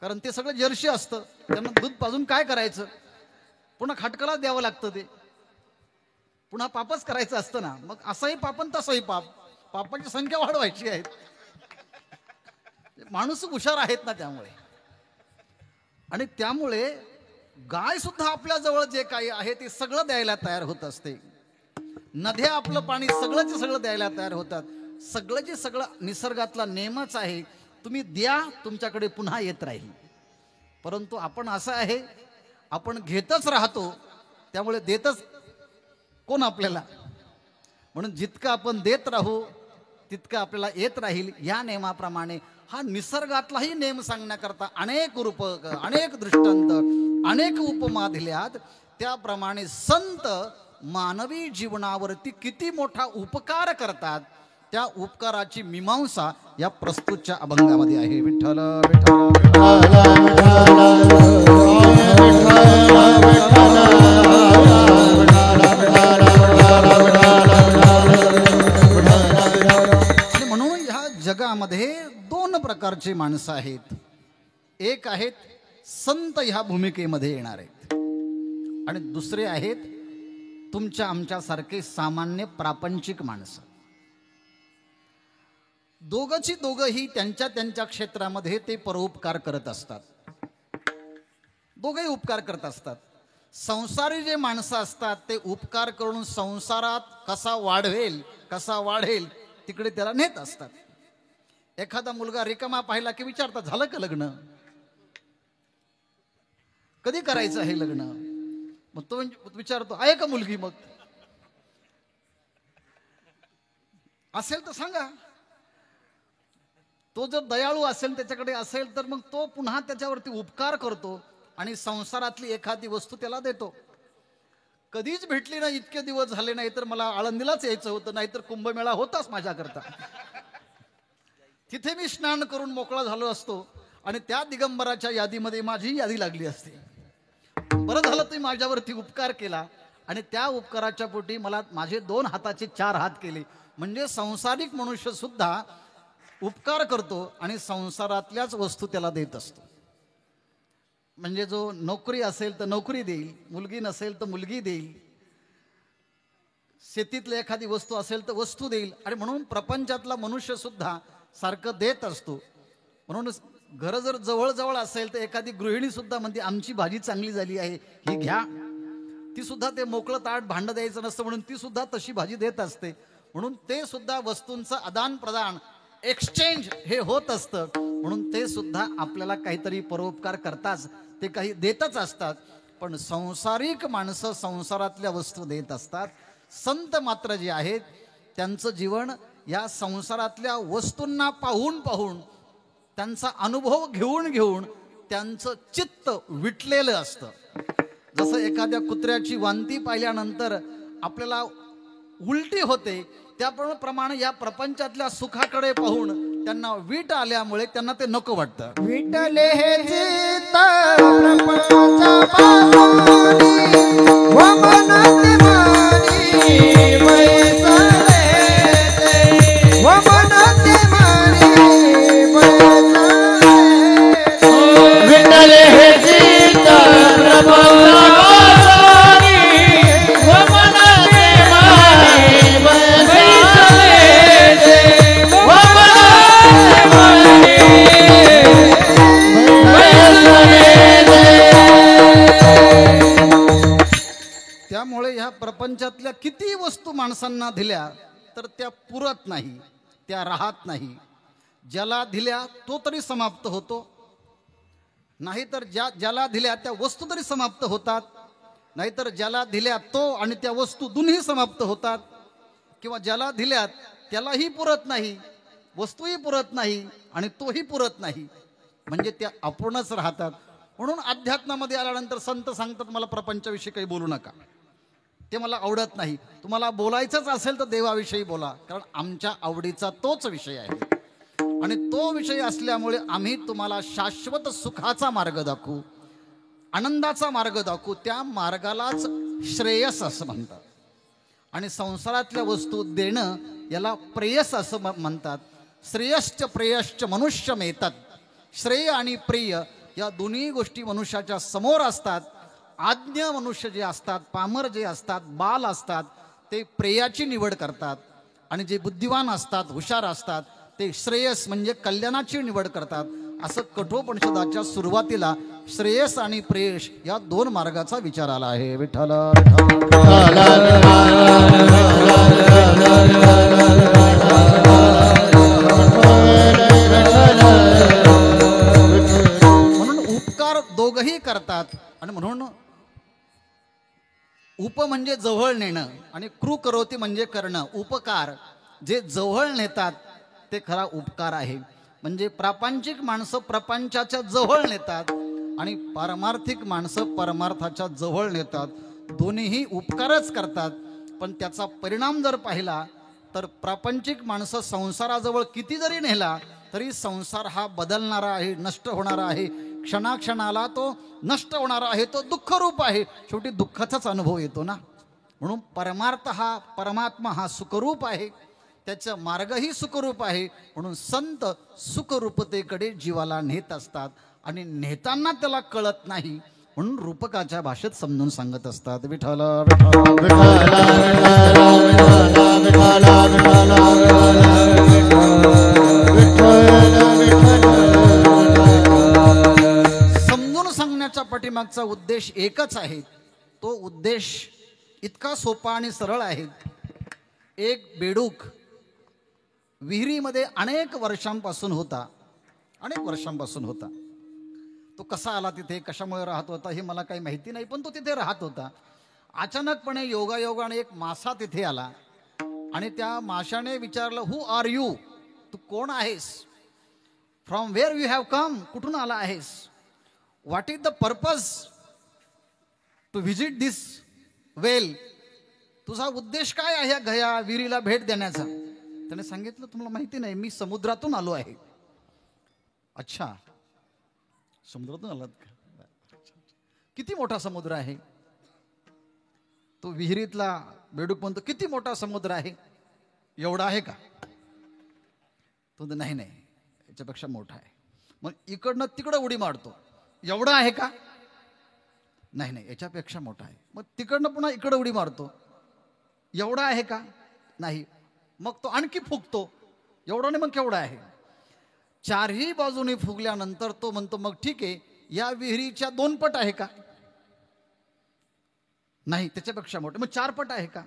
कारण ते सगळं जर्शी असतं. त्यांना दूध पाजून काय करायचं? पुन्हा खाटकाला द्यावं लागतं, ते पुन्हा पापच करायचं असतं ना. मग असंही पाप आणि तसंही पाप, पापाची संख्या वाढवायची आहे. माणूस हुशार आहेत ना त्यामुळे. आणि त्यामुळे गाय सुद्धा आपल्या जवळ जे काही आहे ते सगळं द्यायला तयार होत असते. नद्या आपलं पाणी सगळंच सगळं द्यायला तयार होतात. सगळंचे सगळं निसर्गातला नेमच आहे. तुम्ही द्या, तुमच्याकडे पुन्हा येत राहील. परंतु आपण असं आहे, आपण घेतच राहतो, त्यामुळे देतच कोण आपल्याला? म्हणून जितकं आपण देत राहू तितकं आपल्याला येत राहील. या नेमाप्रमाणे हा निसर्गातलाही नेम सांगण्याकरता अनेक रूपक, अनेक दृष्टांत, अनेक उपमा दिल्यात. त्याप्रमाणे संत मानवी जीवनावरती किती मोठा उपकार करतात, त्या उपकाराची मीमांसा या प्रस्तुतच्या अभंगामध्ये आहे. विठ्ठल म्हणून ह्या जगामध्ये दोन प्रकारची माणसं आहेत. एक आहेत संत ह्या भूमिकेमध्ये येणार आहेत, आणि दुसरे आहेत तुमच्या आमच्यासारखे सामान्य प्रापंचिक माणसं. दोघंची दोघंही त्यांच्या त्यांच्या क्षेत्रामध्ये ते परोपकार करत असतात. दोघंही उपकार करत असतात. संसारी जे माणसं असतात ते उपकार करून संसारात कसा वाढेल तिकडे त्याला नेत असतात. एखादा मुलगा रिकामा पाहिला की विचारतात, झालं का लग्न? कधी करायचं आहे लग्न? मग तो विचारतो, आहे का मुलगी? मग असेल तर सांगा. तो जर दयाळू असेल, त्याच्याकडे असेल, तर मग तो पुन्हा त्याच्यावरती उपकार करतो आणि संसारातली एखादी वस्तू त्याला देतो. कधीच भेटली नाही, इतके दिवस झाले नाही, तर मला आळंदीलाच यायचं होतं, नाहीतर कुंभमेळा होताच माझ्याकरता. तिथे मी स्नान करून मोकळा झालो असतो आणि त्या दिगंबराच्या यादीमध्ये माझी यादी लागली असते. बरं झालं तुम्ही माझ्यावरती उपकार केला, आणि त्या उपकाराच्या पोटी मला माझे 2 हाताचे 4 हात केले. म्हणजे संसारिक मनुष्य सुद्धा उपकार करतो आणि संसारातल्याच वस्तू त्याला देत असतो. म्हणजे जो नोकरी असेल तर नोकरी देईल, मुलगी नसेल तर मुलगी देईल, शेतीतली एखादी वस्तू असेल तर वस्तू देईल. आणि म्हणून प्रपंचातला मनुष्य सुद्धा सारखं देत असतो. म्हणून घर जर जवळ असेल तर एखादी गृहिणी सुद्धा म्हणते, आमची भाजी चांगली झाली आहे, ही घ्या. ती सुद्धा ते मोकळं ताट भांड द्यायचं नसतं, म्हणून ती सुद्धा तशी भाजी देत असते. म्हणून ते सुद्धा वस्तूंचं आदान प्रदान, एक्सचेंज हे होत असतं. म्हणून ते सुद्धा आपल्याला काहीतरी परोपकार करताच, ते काही देतच असतात. पण संसारिक माणसं संसारातल्या वस्तू देत असतात. संत मात्र जे आहेत त्यांचं जीवन या संसारातल्या वस्तूंना पाहून पाहून, त्यांचा अनुभव घेऊन घेऊन त्यांचं चित्त विटलेलं असतं. जसं एखाद्या कुत्र्याची वांती पाहिल्यानंतर आपल्याला उलटी होते, त्याप्रमाणे या प्रपंचातल्या सुखाकडे पाहून त्यांना वीट आल्यामुळे त्यांना ते नको वाटतं. विठले हे चित्त प्रपंचा पावनी, व मनात मानी बैसले ते, व मनात मानी बैसले. विठले हे चित्त प्रपंचा पावनी, व मनात मानी बैसले ते, व मनात मानी त्यामुळे ह्या प्रपंचातल्या किती वस्तू माणसांना दिल्या तर त्या पुरत नाही, त्या राहत नाही. ज्याला दिल्या तो तरी समाप्त होतो, नाहीतर ज्याला दिल्या त्या वस्तू तरी समाप्त होतात, नाहीतर ज्याला दिल्या तो आणि त्या वस्तू दोन्ही समाप्त होतात, किंवा ज्याला दिल्यात त्यालाही पुरत नाही, वस्तूही पुरत नाही आणि तोही पुरत नाही, म्हणजे त्या अपूर्णच राहतात. म्हणून अध्यात्मामध्ये आल्यानंतर संत सांगतात मला प्रपंचाविषयी काही बोलू नका, ते मला आवडत नाही. तुम्हाला बोलायचंच असेल तर देवाविषयी बोला, कारण आमच्या आवडीचा तोच विषय आहे. आणि तो विषय असल्यामुळे आम्ही तुम्हाला शाश्वत सुखाचा मार्ग दाखवू, आनंदाचा मार्ग दाखवू. त्या मार्गालाच श्रेयस असं म्हणतात. आणि संसारातल्या वस्तू देणं याला प्रेयस असं म्हणतात. श्रेयश्च प्रेयश्च मनुष्य मेतात. श्रेय आणि प्रिय या दोन्ही गोष्टी मनुष्याच्या समोर असतात. आज्ञ मनुष्य जे असतात, पामर जे असतात, बाल असतात, ते प्रेयाची निवड करतात. आणि जे बुद्धिवान असतात, हुशार असतात, ते श्रेयस म्हणजे कल्याणाची निवड करतात. असं कठोपनिषदाच्या सुरुवातीला श्रेयस आणि प्रेयस या दोन मार्गाचा विचार आला आहे. विठ्ठल म्हणून उपकार दोघही करतात. आणि म्हणून उप म्हणजे जवळ नेणं आणि कृ करोती म्हणजे करणं. उपकार जे जवळ नेतात ते खरा उपकार आहे. म्हणजे प्रापंचिक माणसं प्रपंचाच्या जवळ नेतात आणि पारमार्थिक माणसं परमार्थाच्या जवळ नेतात. दोन्हीही उपकारच करतात. पण त्याचा परिणाम जर पाहिला तर प्रापंचिक माणसं संसाराजवळ किती जरी नेला तरी संसार हा बदलणारा आहे, नष्ट होणारा आहे. क्षणाक्षणाला तो नष्ट होणारा आहे, तो दुःखरूप आहे. शेवटी दुःखाचाच अनुभव येतो ना. म्हणून परमार्थ हा, परमात्मा हा सुखरूप आहे, त्याचा मार्गही सुखरूप आहे. म्हणून संत सुखरूपतेकडे जीवाला नेत असतात आणि नेताना त्याला कळत नाही, म्हणून रूपकाच्या भाषेत समजून सांगत असतात. विठ्ठल समजून सांगण्याचा पाठीमागचा उद्देश एकच आहे. तो उद्देश इतका सोपा आणि सरळ आहे. एक बेडूक विहिरीमध्ये अनेक वर्षांपासून होता. तो कसा आला तिथे, कशामुळे राहत होता हे मला काही माहिती नाही, पण तो तिथे राहत होता. अचानकपणे योगायोगाने एक मासा तिथे आला आणि त्या माशाने विचारलं, हु आर यू, तू कोण आहेस? From where you have come, कुठून आला आहेस? What is the purpose to visit this well, तुझा उद्देश काय आहे या विहिरीला भेट देण्याचा? त्याने सांगितलं, तुम्हाला माहिती नाही, मी समुद्रातून आलो आहे. अच्छा, समुद्रातून आलात का? किती मोठा समुद्र आहे? तो विहिरीतला बेडूक म्हणतो, किती मोठा समुद्र आहे? एवढा आहे का? तो नाही, याच्यापेक्षा मोठा आहे. मग इकडनं तिकडं उडी मारतो, एवढा आहे का? नाही, याच्यापेक्षा मोठा आहे. मग तिकडनं पुन्हा इकडं उडी मारतो, एवढा आहे का? नाही. मग तो आणखी फुगतो, एवढा नाही, मग केवढा आहे? चारही बाजूने फुगल्यानंतर तो म्हणतो, मग ठीक आहे, या विहिरीच्या 2 पट आहे का? नाही, त्याच्यापेक्षा मोठं. मग 4 पट आहे का?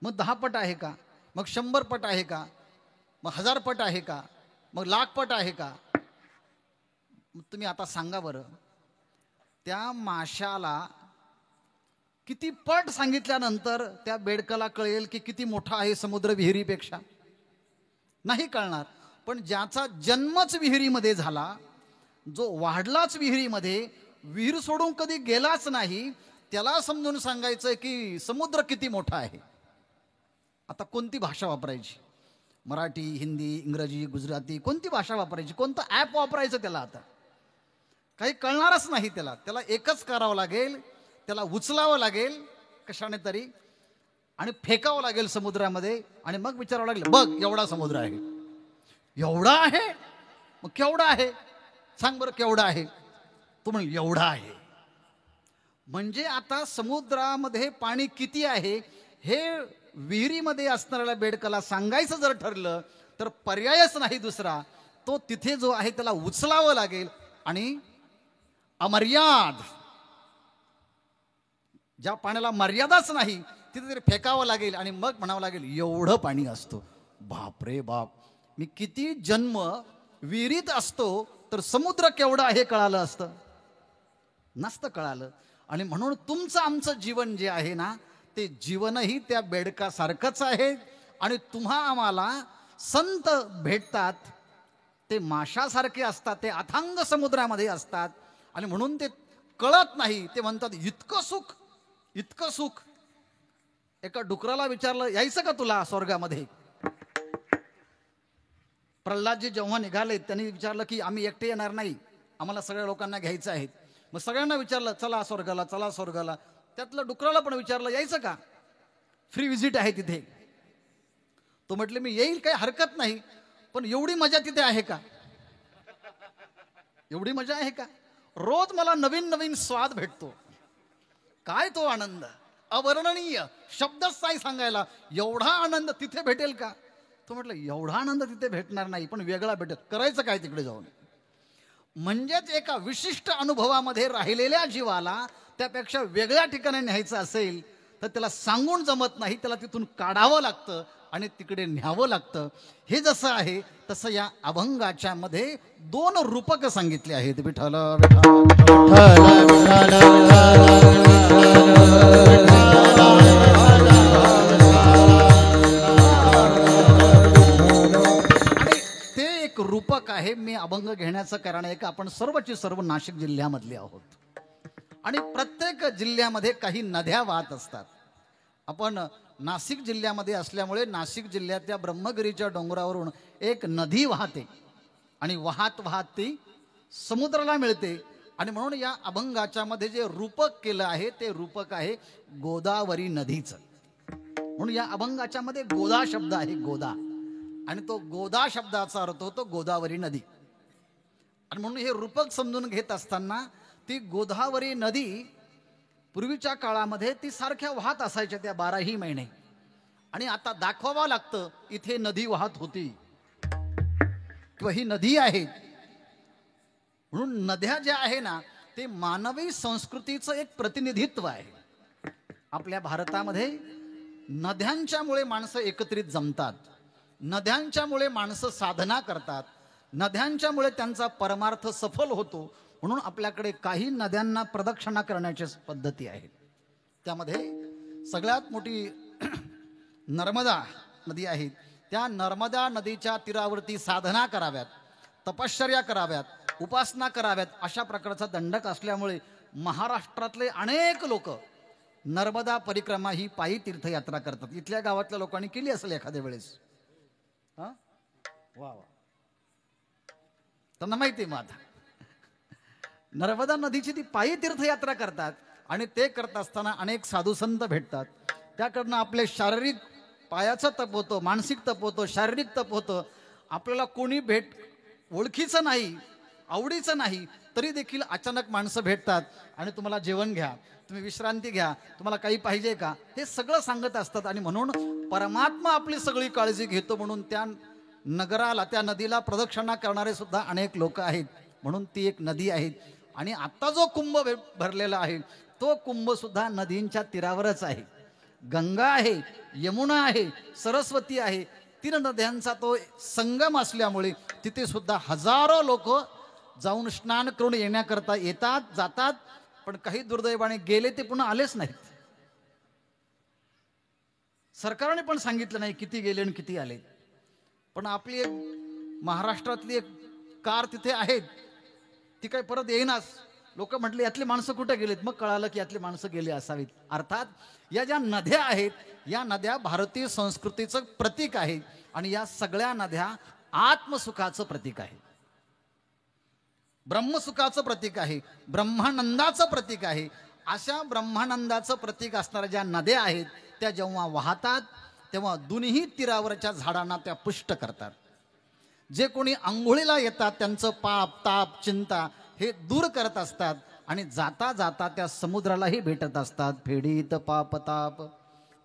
मग 10 पट आहे का? मग 100 पट आहे का? मग 1000 पट आहे का? मग 1,00,000 पट आहे का? तुम्ही आता सांगा बरं, त्या माशाला किती पट सांगितल्यानंतर त्या बेडकाला कळेल की किती मोठा आहे समुद्र विहिरीपेक्षा? नाही कळणार. पण ज्याचा जन्मच विहिरीमध्ये झाला, जो वाढलाच विहिरीमध्ये, विहीर सोडून कधी गेलाच नाही, त्याला समजून सांगायचं की समुद्र किती मोठा आहे. आता कोणती भाषा वापरायची? मराठी, हिंदी, इंग्रजी, गुजराती, कोणती भाषा वापरायची? कोणतं ॲप वापरायचं त्याला? आता काही कळणारच नाही त्याला. त्याला एकच करावं लागेल, त्याला उचलावं लागेल कशाने तरी आणि फेकावं लागेल समुद्रामध्ये आणि मग विचारावं लागेल, बघ एवढा समुद्र आहे. एवढा आहे? मग केवढा आहे? सांग बरं केवढा आहे? तो म्हण एवढा आहे. म्हणजे आता समुद्रामध्ये पाणी किती आहे हे विहिरीमध्ये असणाऱ्या बेडकाला सांगायचं जर ठरलं तर पर्यायच नाही दुसरा. तो तिथे जो आहे त्याला उचलावं लागेल आणि अमर्याद, ज्या पाण्याला मर्यादाच नाही तिथे तरी फेकावं लागेल आणि मग म्हणावं लागेल एवढं पाणी असतं. बाप रे बाप, मी किती जन्म विहिरीत असतो तर समुद्र केवढा आहे कळालं असतं? नसतं कळालं. आणि म्हणून तुमचं आमचं जीवन जे आहे ना, ते जीवनही त्या बेडकासारखंच आहे. आणि तुम्हा आम्हाला संत भेटतात ते माशासारखे असतात, ते अथांग समुद्रामध्ये असतात आणि म्हणून ते कळत नाही. ते म्हणतात इतकं सुख, इतकं सुख. एका डुकराला विचारलं, यायचं का तुला स्वर्गामध्ये? प्रल्हादजी जेव्हा निघाले त्यांनी विचारलं की आम्ही एकटे येणार नाही, आम्हाला सगळ्या लोकांना घ्यायचं आहे. मग सगळ्यांना विचारलं चला स्वर्गाला, चला स्वर्गाला. त्यातलं डुकराला पण विचारलं यायचं का, फ्री विजिट आहे तिथे. तो म्हटले मी येईल, काही हरकत नाही, पण एवढी मजा तिथे आहे का? एवढी मजा आहे का? रोज मला नवीन नवीन स्वाद भेटतो. काय तो आनंद अवर्णनीय, शब्दच नाही सांगायला. एवढा आनंद तिथे भेटेल का? तो म्हटलं एवढा आनंद तिथे भेटणार नाही, पण वेगळा भेटेल. करायचं काय तिकडे जाऊन? म्हणजेच एका विशिष्ट अनुभवामध्ये राहिलेल्या जीवाला त्यापेक्षा वेगळ्या ठिकाणी न्यायचं असेल तर त्याला सांगून जमत नाही, त्याला तिथून काढावं लागतं आणि तिकडे न्यावं लागतं. हे जसं आहे तसं या अभंगाच्या मध्ये दोन रूपक सांगितले आहेत. विठ्ठल रूपक आहे. मी अभंग घेण्याचं कारण आहे की आपण सर्वची सर्व नाशिक जिल्ह्यामधले आहोत आणि प्रत्येक जिल्ह्यामध्ये काही नद्या वाहत असतात. आपण नाशिक जिल्ह्यामध्ये असल्यामुळे नाशिक जिल्ह्यातल्या ब्रह्मगिरीच्या डोंगरावरून एक नदी वाहते आणि वाहत वाहत ती समुद्राला मिळते. आणि म्हणून या अभंगाच्या मध्ये जे रूपक केलं आहे ते रूपक आहे गोदावरी नदीचं. म्हणून या अभंगाच्या मध्ये गोदा शब्द आहे, गोदा, आणि तो गोदा शब्दाचा अर्थ होतो गोदावरी नदी. आणि म्हणून हे रूपक समजून घेत असताना ती गोदावरी नदी पूर्वीच्या काळामध्ये ती सारख्या वाहत असायच्या त्या 12ही महिने. आणि आता दाखवावं लागतं इथे नदी वाहत होती किंवा ही नदी आहे. म्हणून नद्या ज्या आहे ना ते मानवी संस्कृतीचं एक प्रतिनिधित्व आहे. आपल्या भारतामध्ये नद्यांच्यामुळे माणसं एकत्रित जमतात, नद्यांच्यामुळे माणसं साधना करतात, नद्यांच्यामुळे त्यांचा परमार्थ सफल होतो. म्हणून आपल्याकडे काही नद्यांना प्रदक्षिणा करण्याच्या पद्धती आहेत. त्यामध्ये सगळ्यात मोठी नर्मदा नदी आहे. त्या नर्मदा नदीच्या तीरावरती साधना कराव्यात, तपश्चर्या कराव्यात, उपासना कराव्यात अशा प्रकारचा दंडक असल्यामुळे महाराष्ट्रातले अनेक लोक नर्मदा परिक्रमा ही पायी तीर्थयात्रा करतात. इथल्या गावातल्या लोकांनी केली असेल एखाद्या वेळेस. वा वा, त्यांना माहिती. मग आता नर्मदा नदीची ती पायी तीर्थयात्रा करतात आणि ते करत असताना अनेक साधू संत भेटतात. त्याकडनं आपले शारीरिक पायाचं तप होतं, मानसिक तप होतं, शारीरिक तप होतं. आपल्याला कोणी ओळखीचं नाही, आवडीचं नाही, तरी देखील अचानक माणसं भेटतात आणि तुम्हाला जेवण घ्या, तुम्ही विश्रांती घ्या, तुम्हाला काही पाहिजे का, हे सगळं सांगत असतात. आणि म्हणून परमात्मा आपली सगळी काळजी घेतो. म्हणून त्या नगराला, त्या नदीला प्रदक्षिणा करणारे सुद्धा अनेक लोक आहेत. म्हणून ती एक नदी आहे. आणि आता जो कुंभ भरलेला आहे तो कुंभ सुद्धा नदींच्या तीरावरच आहे. गंगा आहे, यमुना आहे, सरस्वती आहे, 3 नद्यांचा तो संगम असल्यामुळे तिथे सुद्धा हजारो लोक जाऊन स्नान करून येण्याकरता येतात, जातात. पण काही दुर्दैवाने गेले ते पुन्हा आलेच नाहीत. सरकारने पण सांगितलं नाही किती गेले आणि किती आले. पण आपली एक महाराष्ट्रातली एक कार तिथे आहेत, ती काही परत येईनाच. लोक म्हटले यातली माणसं कुठे गेलीत, मग कळालं की यातली माणसं गेली असावीत. अर्थात या ज्या नद्या आहेत, या नद्या भारतीय संस्कृतीचं प्रतीक आहे आणि या सगळ्या नद्या आत्मसुखाचं प्रतीक आहे, ब्रह्मसुखाचं प्रतीक आहे, ब्रह्मानंदाचं प्रतीक आहे. अशा ब्रह्मानंदाचं प्रतीक असणाऱ्या ज्या नद्या आहेत, त्या जेव्हा वाहतात तेव्हा दोन्ही तीरावरच्या झाडांना त्या पुष्ट करतात. जे कोणी आंघोळीला येतात त्यांचं पाप ताप चिंता हे दूर करत असतात आणि जाता जाता त्या समुद्रालाही भेटत असतात. फेडीत पाप ताप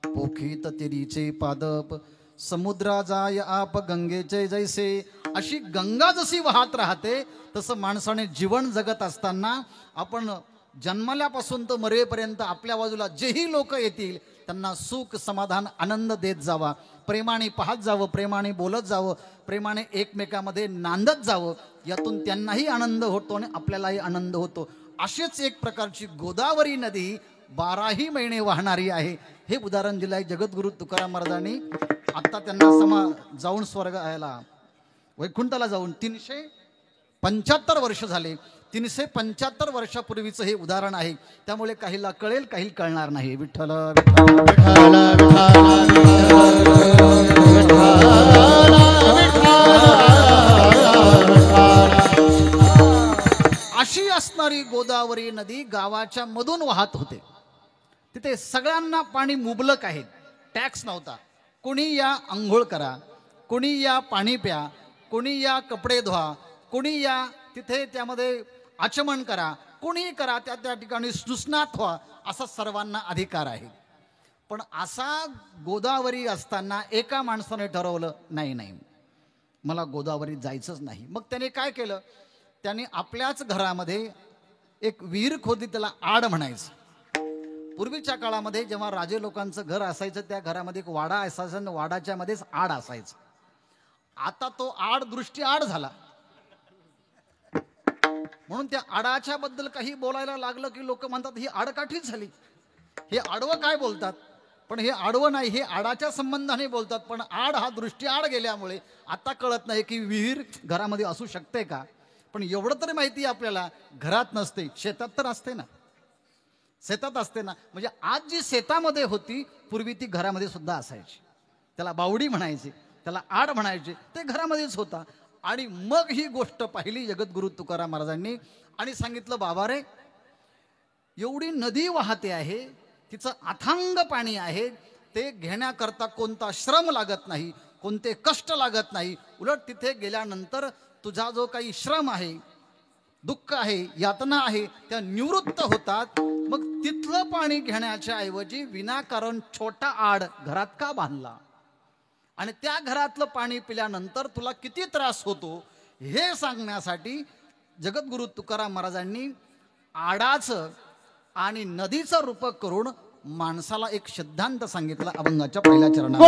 पोखीत तिरीचे पादप, समुद्रा जाय आप गंगेचे जैसे. अशी गंगा जशी वाहत राहते तसं माणसाने जीवन जगत असताना आपण जन्मल्यापासून तर मरेपर्यंत आपल्या बाजूला जेही लोक येतील त्यांना सुख समाधान आनंद देत जावा, प्रेमाने पाहत जावं, प्रेमाने बोलत जावं, प्रेमाने एकमेकामध्ये नांदत जावं. यातून त्यांनाही आनंद होतो आणि आपल्यालाही आनंद होतो. अशीच एक प्रकारची गोदावरी नदी 12ही महिने वाहणारी आहे. हे उदाहरण दिलं आहे जगद्गुरु तुकाराम महाराजांनी. आत्ता त्यांना जाऊन स्वर्गाला वैकुंठाला जाऊन 375 वर्ष झाले. 375 वर्षापूर्वीचं हे उदाहरण आहे. त्यामुळे काहीला कळेल, काही कळणार नाही. विठ्ठल विठ्ठल अशी असणारी गोदावरी नदी गावाच्या मधून वाहत होते. तिथे सगळ्यांना पाणी मुबलक आहे, टॅक्स नव्हता. कोणी या आंघोळ करा, कोणी या पाणी प्या, कोणी या कपडे धुवा, कोणी या तिथे त्यामध्ये आचमन करा, कोणी करा, त्या त्या ठिकाणी सुस्नात व्हा, असा सर्वांना अधिकार आहे. पण असा गोदावरी असताना एका माणसाने ठरवलं नाही मला गोदावरीत जायचंच नाही. मग त्याने काय केलं, त्याने आपल्याच घरामध्ये एक विहीर खोदली, त्याला आड म्हणायचं. पूर्वीच्या काळामध्ये जेव्हा राजे लोकांचं घर असायचं त्या घरामध्ये एक वाडा असायचा आणि वाडाच्या मध्येच आड असायचं. आता तो आड दृष्टी आड झाला म्हणून त्या आडाच्या बद्दल काही बोलायला लागलं की लोक म्हणतात ही आडकाठीच झाली, हे आडवं काय बोलतात. पण हे आडवं नाही, हे आडाच्या संबंधाने बोलतात. पण आड हा दृष्टी आड गेल्यामुळे आता कळत नाही की विहीर घरामध्ये असू शकते का. पण एवढं तरी माहिती आपल्याला, घरात नसते, शेतात तर असते ना, शेतात असते ना. म्हणजे आज जी शेतामध्ये होती पूर्वी ती घरामध्ये सुद्धा असायची. त्याला बावडी म्हणायची, त्याला आड म्हणायचे, ते घरामध्येच होता. आणि मग ही गोष्ट पाहिली जगद्गुरु तुकाराम महाराजांनी आणि सांगितलं, बाबा रे, एवढी नदी वाहते आहे, तिचं अथांग पाणी आहे, ते घेण्याकरता कोणता श्रम लागत नाही, कोणते कष्ट लागत नाही. उलट तिथे गेल्यानंतर तुझा जो काही श्रम आहे, दुःख आहे, यातना आहे, त्या निवृत्त होतात. मग तिथलं पाणी घेण्याच्या ऐवजी विनाकारण छोटा आड घरात का बांधला आणि त्या घरातलं पाणी पिल्यानंतर तुला किती त्रास होतो हे सांगण्यासाठी जगद्गुरु तुकाराम महाराजांनी आडाचं आणि नदीचं रूपक करून माणसाला एक सिद्धांत सांगितला अभंगाच्या पहिल्या चरणात.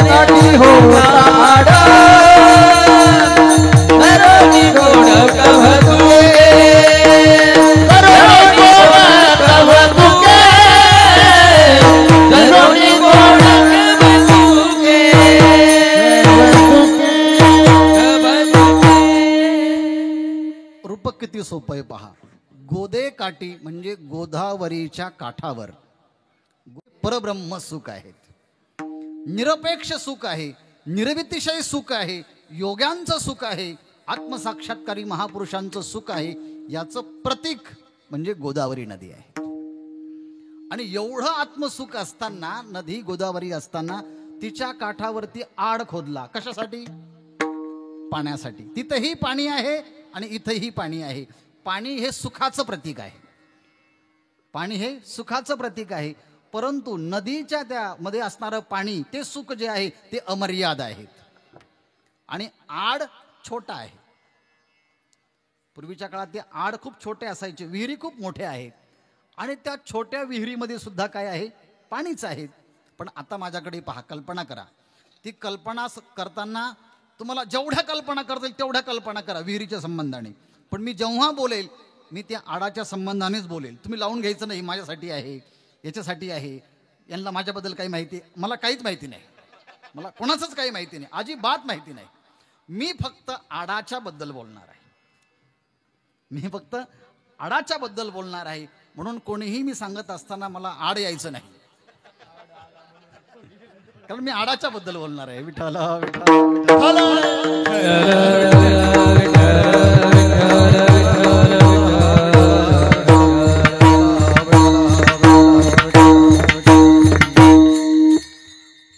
काठी होताड करोनी गोड कवतुके करोनी गोड कवतुके करोनी गोड कवतुके रूपक किती सोपं आहे पहा. गोदे काठी म्हणजे गोदावरीच्या काठावर परब्रह्म सुख आहेत. निरपेक्ष सुख आहे, निर्वितिशय सुख आहे, योग्यांचं सुख आहे, आत्मसाक्षात्कारी महापुरुषांचं सुख आहे. याचं प्रतीक म्हणजे गोदावरी नदी आहे. आणि एवढं आत्मसुख असताना, नदी गोदावरी असताना तिच्या काठावरती आड खोदला. कशासाठी? पाण्यासाठी. तिथंही पाणी आहे आणि इथंही पाणी आहे. पाणी हे सुखाचं प्रतीक आहे. पाणी हे सुखाचं प्रतीक आहे. परंतु नदीच्या त्यामध्ये असणारं पाणी ते सुख जे आहे ते अमर्याद आहेत. आणि आड छोटा आहे. पूर्वीच्या काळात ते आड खूप छोटे असायचे, विहिरी खूप मोठ्या आहेत. आणि त्या छोट्या विहिरीमध्ये सुद्धा काय आहे? पाणीच आहे. पण आता माझ्याकडे पहा, कल्पना करा. ती कल्पना करताना तुम्हाला जेवढ्या कल्पना करता येईल तेवढ्या कल्पना करा विहिरीच्या संबंधाने. पण मी जेव्हा बोलेल मी त्या आडाच्या संबंधानेच बोलेल. तुम्ही लावून घ्यायचं नाही, माझ्यासाठी आहे, याच्यासाठी आहे, यांना माझ्याबद्दल काही माहिती, मला काहीच माहिती नाही, मला कोणाचंच काही माहिती नाही, अजिबात माहिती नाही. मी फक्त आडाच्या बद्दल बोलणार आहे. मी फक्त आडाच्या बद्दल बोलणार आहे. म्हणून कोणीही मी सांगत असताना मला आड यायचं नाही, कारण मी आडाच्या बद्दल बोलणार आहे. विठ्ठल विठ्ठल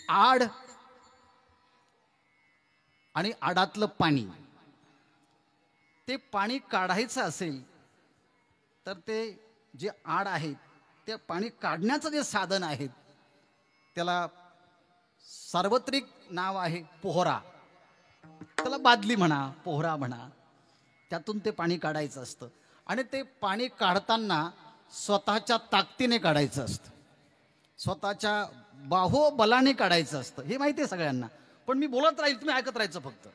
आड आणि आडातलं पाणी, ते पाणी काढायचं असेल तर ते जे आड आहे ते पाणी काढण्याचं जे साधन आहे त्याला सार्वत्रिक नाव आहे पोहरा. त्याला बादली म्हणा, पोहरा म्हणा. त्यातून ते पाणी काढायचं असतं. आणि ते पाणी काढताना स्वतःच्या ताकदीने काढायचं असतं, स्वतःच्या बाहुबलाने काढायचं असतं. हे माहिती आहे सगळ्यांना. पण मी बोलत राहील, तुम्ही ऐकत राहायचं फक्त.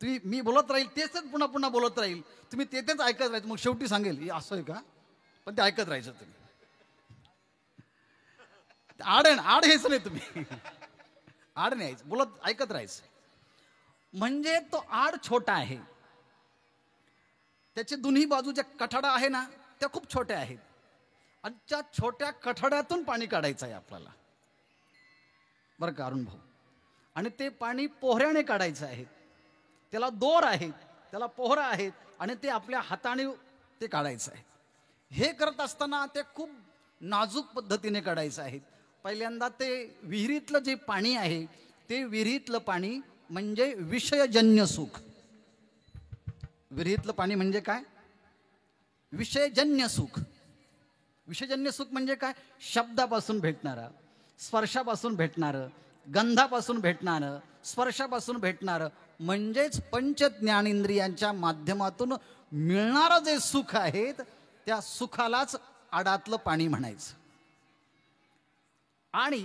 मी बोलत राहील, तेच पुन्हा पुन्हा बोलत राहील, तुम्ही तेच ऐकत राहायचं. मग शेवटी सांगेल हे असं आहे का, पण ते ऐकत राहायचं तुम्ही. आड घ्यायचं नाही तुम्ही, आड न्यायचं, बोलत ऐकत राहायचं. म्हणजे तो आड छोटा आहे. त्याचे दोन्ही बाजूच्या कठडा आहे ना त्या खूप छोट्या आहेत. आणि त्या छोट्या कठड्यातून पाणी काढायचं आहे आपल्याला, बरं का अरुण भाऊ. आणि ते पाणी पोहऱ्याने काढायचं आहे. त्याला दोर आहेत, त्याला पोहरा आहेत, आणि ते आपल्या हाताने ते काढायचं आहे. हे करत असताना ते खूप नाजूक पद्धतीने काढायचं आहे. पहिल्यांदा ते विहिरीतलं जे पाणी आहे ते विहिरीतलं पाणी म्हणजे विषयजन्य सुख. विहिरीतलं पाणी म्हणजे काय? विषयजन्य सुख. विषयजन्य सुख म्हणजे काय? शब्दापासून भेटणारं, स्पर्शापासून भेटणारं, गंधापासून भेटणारं, स्पर्शापासून भेटणारं, म्हणजेच पंच ज्ञानेंद्रियांच्या माध्यमातून मिळणारं जे सुख आहे त्या सुखालाच आडातलं पाणी म्हणायचं. आणि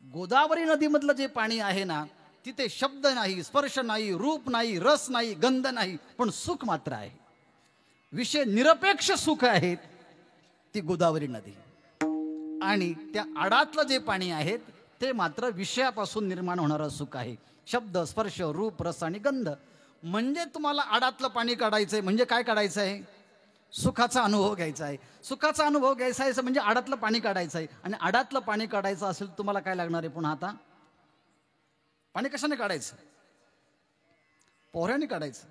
गोदावरी नदीमधलं जे पाणी आहे ना तिथे शब्द नाही, स्पर्श नाही, रूप नाही, रस नाही, गंध नाही, पण सुख मात्र आहे. विषय निरपेक्ष सुख आहेत ती गोदावरी नदी. आणि त्या आडातलं जे पाणी आहे ते मात्र विषयापासून निर्माण होणारं सुख आहे. शब्द, स्पर्श, रूप, रस आणि गंध. म्हणजे तुम्हाला आडातलं पाणी काढायचंय म्हणजे काय काढायचं आहे? सुखाचा अनुभव घ्यायचा आहे. सुखाचा अनुभव घ्यायचा आहे म्हणजे आडातलं पाणी काढायचं आहे. आणि आडातलं पाणी काढायचं असेल तुम्हाला काय लागणार आहे पुन्हा? आता पाणी कशाने काढायचं? पोहऱ्याने काढायचं.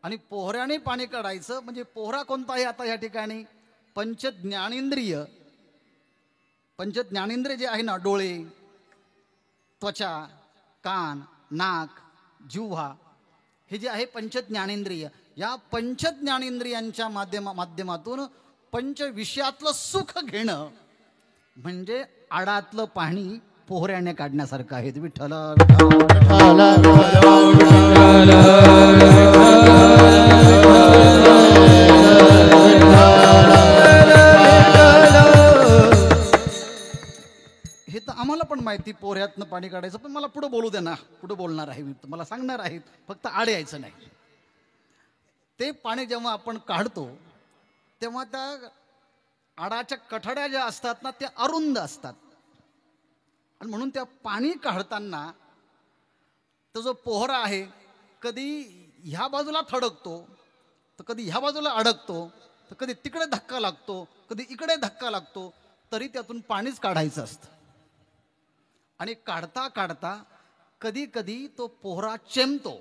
आणि पोहऱ्याने पाणी काढायचं म्हणजे पोहरा कोणता आहे आता या ठिकाणी? पंचज्ञानेंद्रिय. पंचज्ञानेंद्रिय जे आहे ना, डोळे, त्वचा, कान, नाक, जिव्हा, हे जे आहे पंचज्ञानेंद्रिय, या पंचज्ञानेंद्रियांच्या माध्यमातून पंच विषयातलं सुख घेणं म्हणजे आडातलं पाणी पोहऱ्याने काढण्यासारखं आहे. विठ्ठल हे तर आम्हाला पण माहिती पोऱ्यातनं पाणी काढायचं, पण मला पुढे बोलू दे ना, पुढे बोलणार आहे मी, तुम्हाला सांगणार आहे, फक्त आड यायचं नाही. ते पाणी जेव्हा आपण काढतो तेव्हा त्या आडाच्या कठड्या ज्या असतात ना त्या अरुंद असतात, आणि म्हणून त्या पाणी काढताना तो जो पोहरा आहे कधी ह्या बाजूला थडकतो, तर कधी ह्या बाजूला अडकतो, तर कधी तिकडे धक्का लागतो, कधी इकडे धक्का लागतो, तरी त्यातून पाणीच काढायचं असतं. आणि काढता काढता कधी कधी तो पोहरा चेंबतो.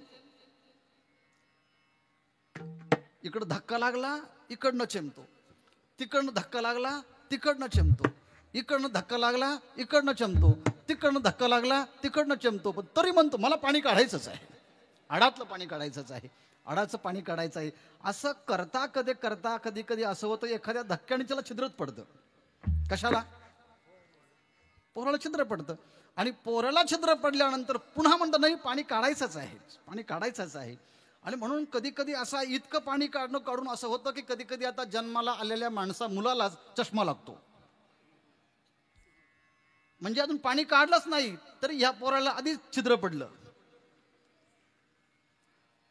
इकडं धक्का लागला इकडनं चेंबतो, तिकडनं धक्का लागला तिकडनं चेंबतो, इकडनं धक्का लागला इकडनं चेंबतो, तिकडनं धक्का लागला तिकडनं चेंबतो, पण तरी म्हणतो मला पाणी काढायचंच आहे, आडातलं पाणी काढायचंच आहे, आडाचं पाणी काढायचं आहे. असं करता कधी कधी असं होतं एखाद्या धक्क्याने त्याला छिद्रच पडतं. कशाला? पोहराला छिद्र पडतं. आणि पोहराला छिद्र पडल्यानंतर पुन्हा म्हणतं नाही पाणी काढायचंच आहे, पाणी काढायचंच आहे. आणि म्हणून कधी कधी असं इतकं पाणी काढून असं होतं की कधी कधी आता जन्माला आलेल्या मुलालाच चष्मा लागतो. म्हणजे अजून पाणी काढलंच नाही तरी ह्या पोराला आधीच छिद्र पडलं.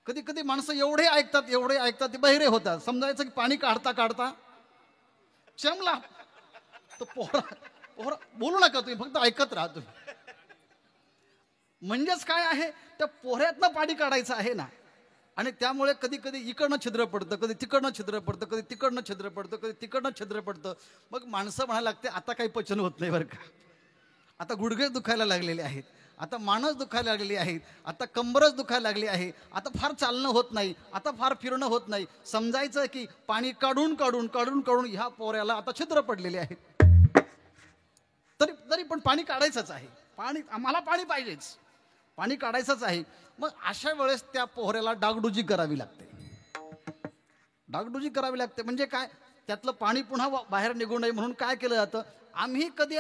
कधी कधी माणसं एवढे ऐकतात ते बहिरे होतात. समजायचं की पाणी काढता काढता चमला तो पोहरा बोलू नका तुम्ही, फक्त ऐकत राहा तुम्ही. म्हणजेच काय आहे, त्या पोहऱ्यातनं पाणी काढायचं आहे ना, आणि त्यामुळे कधी कधी इकडनं छिद्र पडतं, कधी तिकडनं छिद्र पडतं, कधी तिकडनं छिद्र पडतं, कधी तिकडनं छिद्र पडतं. मग माणसं म्हणायला लागते आता काही पचन होत नाही बरं का, आता गुडघे दुखायला लागलेले आहेत, आता मानस दुखायला लागलेली आहेत, आता कंबरच दुखायला लागली आहे, आता फार चालणं होत नाही, आता फार फिरणं होत नाही. समजायचं की पाणी काढून काढून काढून काढून ह्या पोऱ्याला आता छिद्र पडलेले आहेत. तरी पण पाणी काढायचंच आहे, आम्हाला पाणी पाहिजेच, पाणी काढायचंच आहे. मग अशा वेळेस त्या पोहऱ्याला डागडुजी करावी लागते. डागडुजी करावी लागते म्हणजे काय, त्यातलं पाणी पुन्हा बाहेर निघू नये म्हणून काय केलं जातं, आम्ही कधी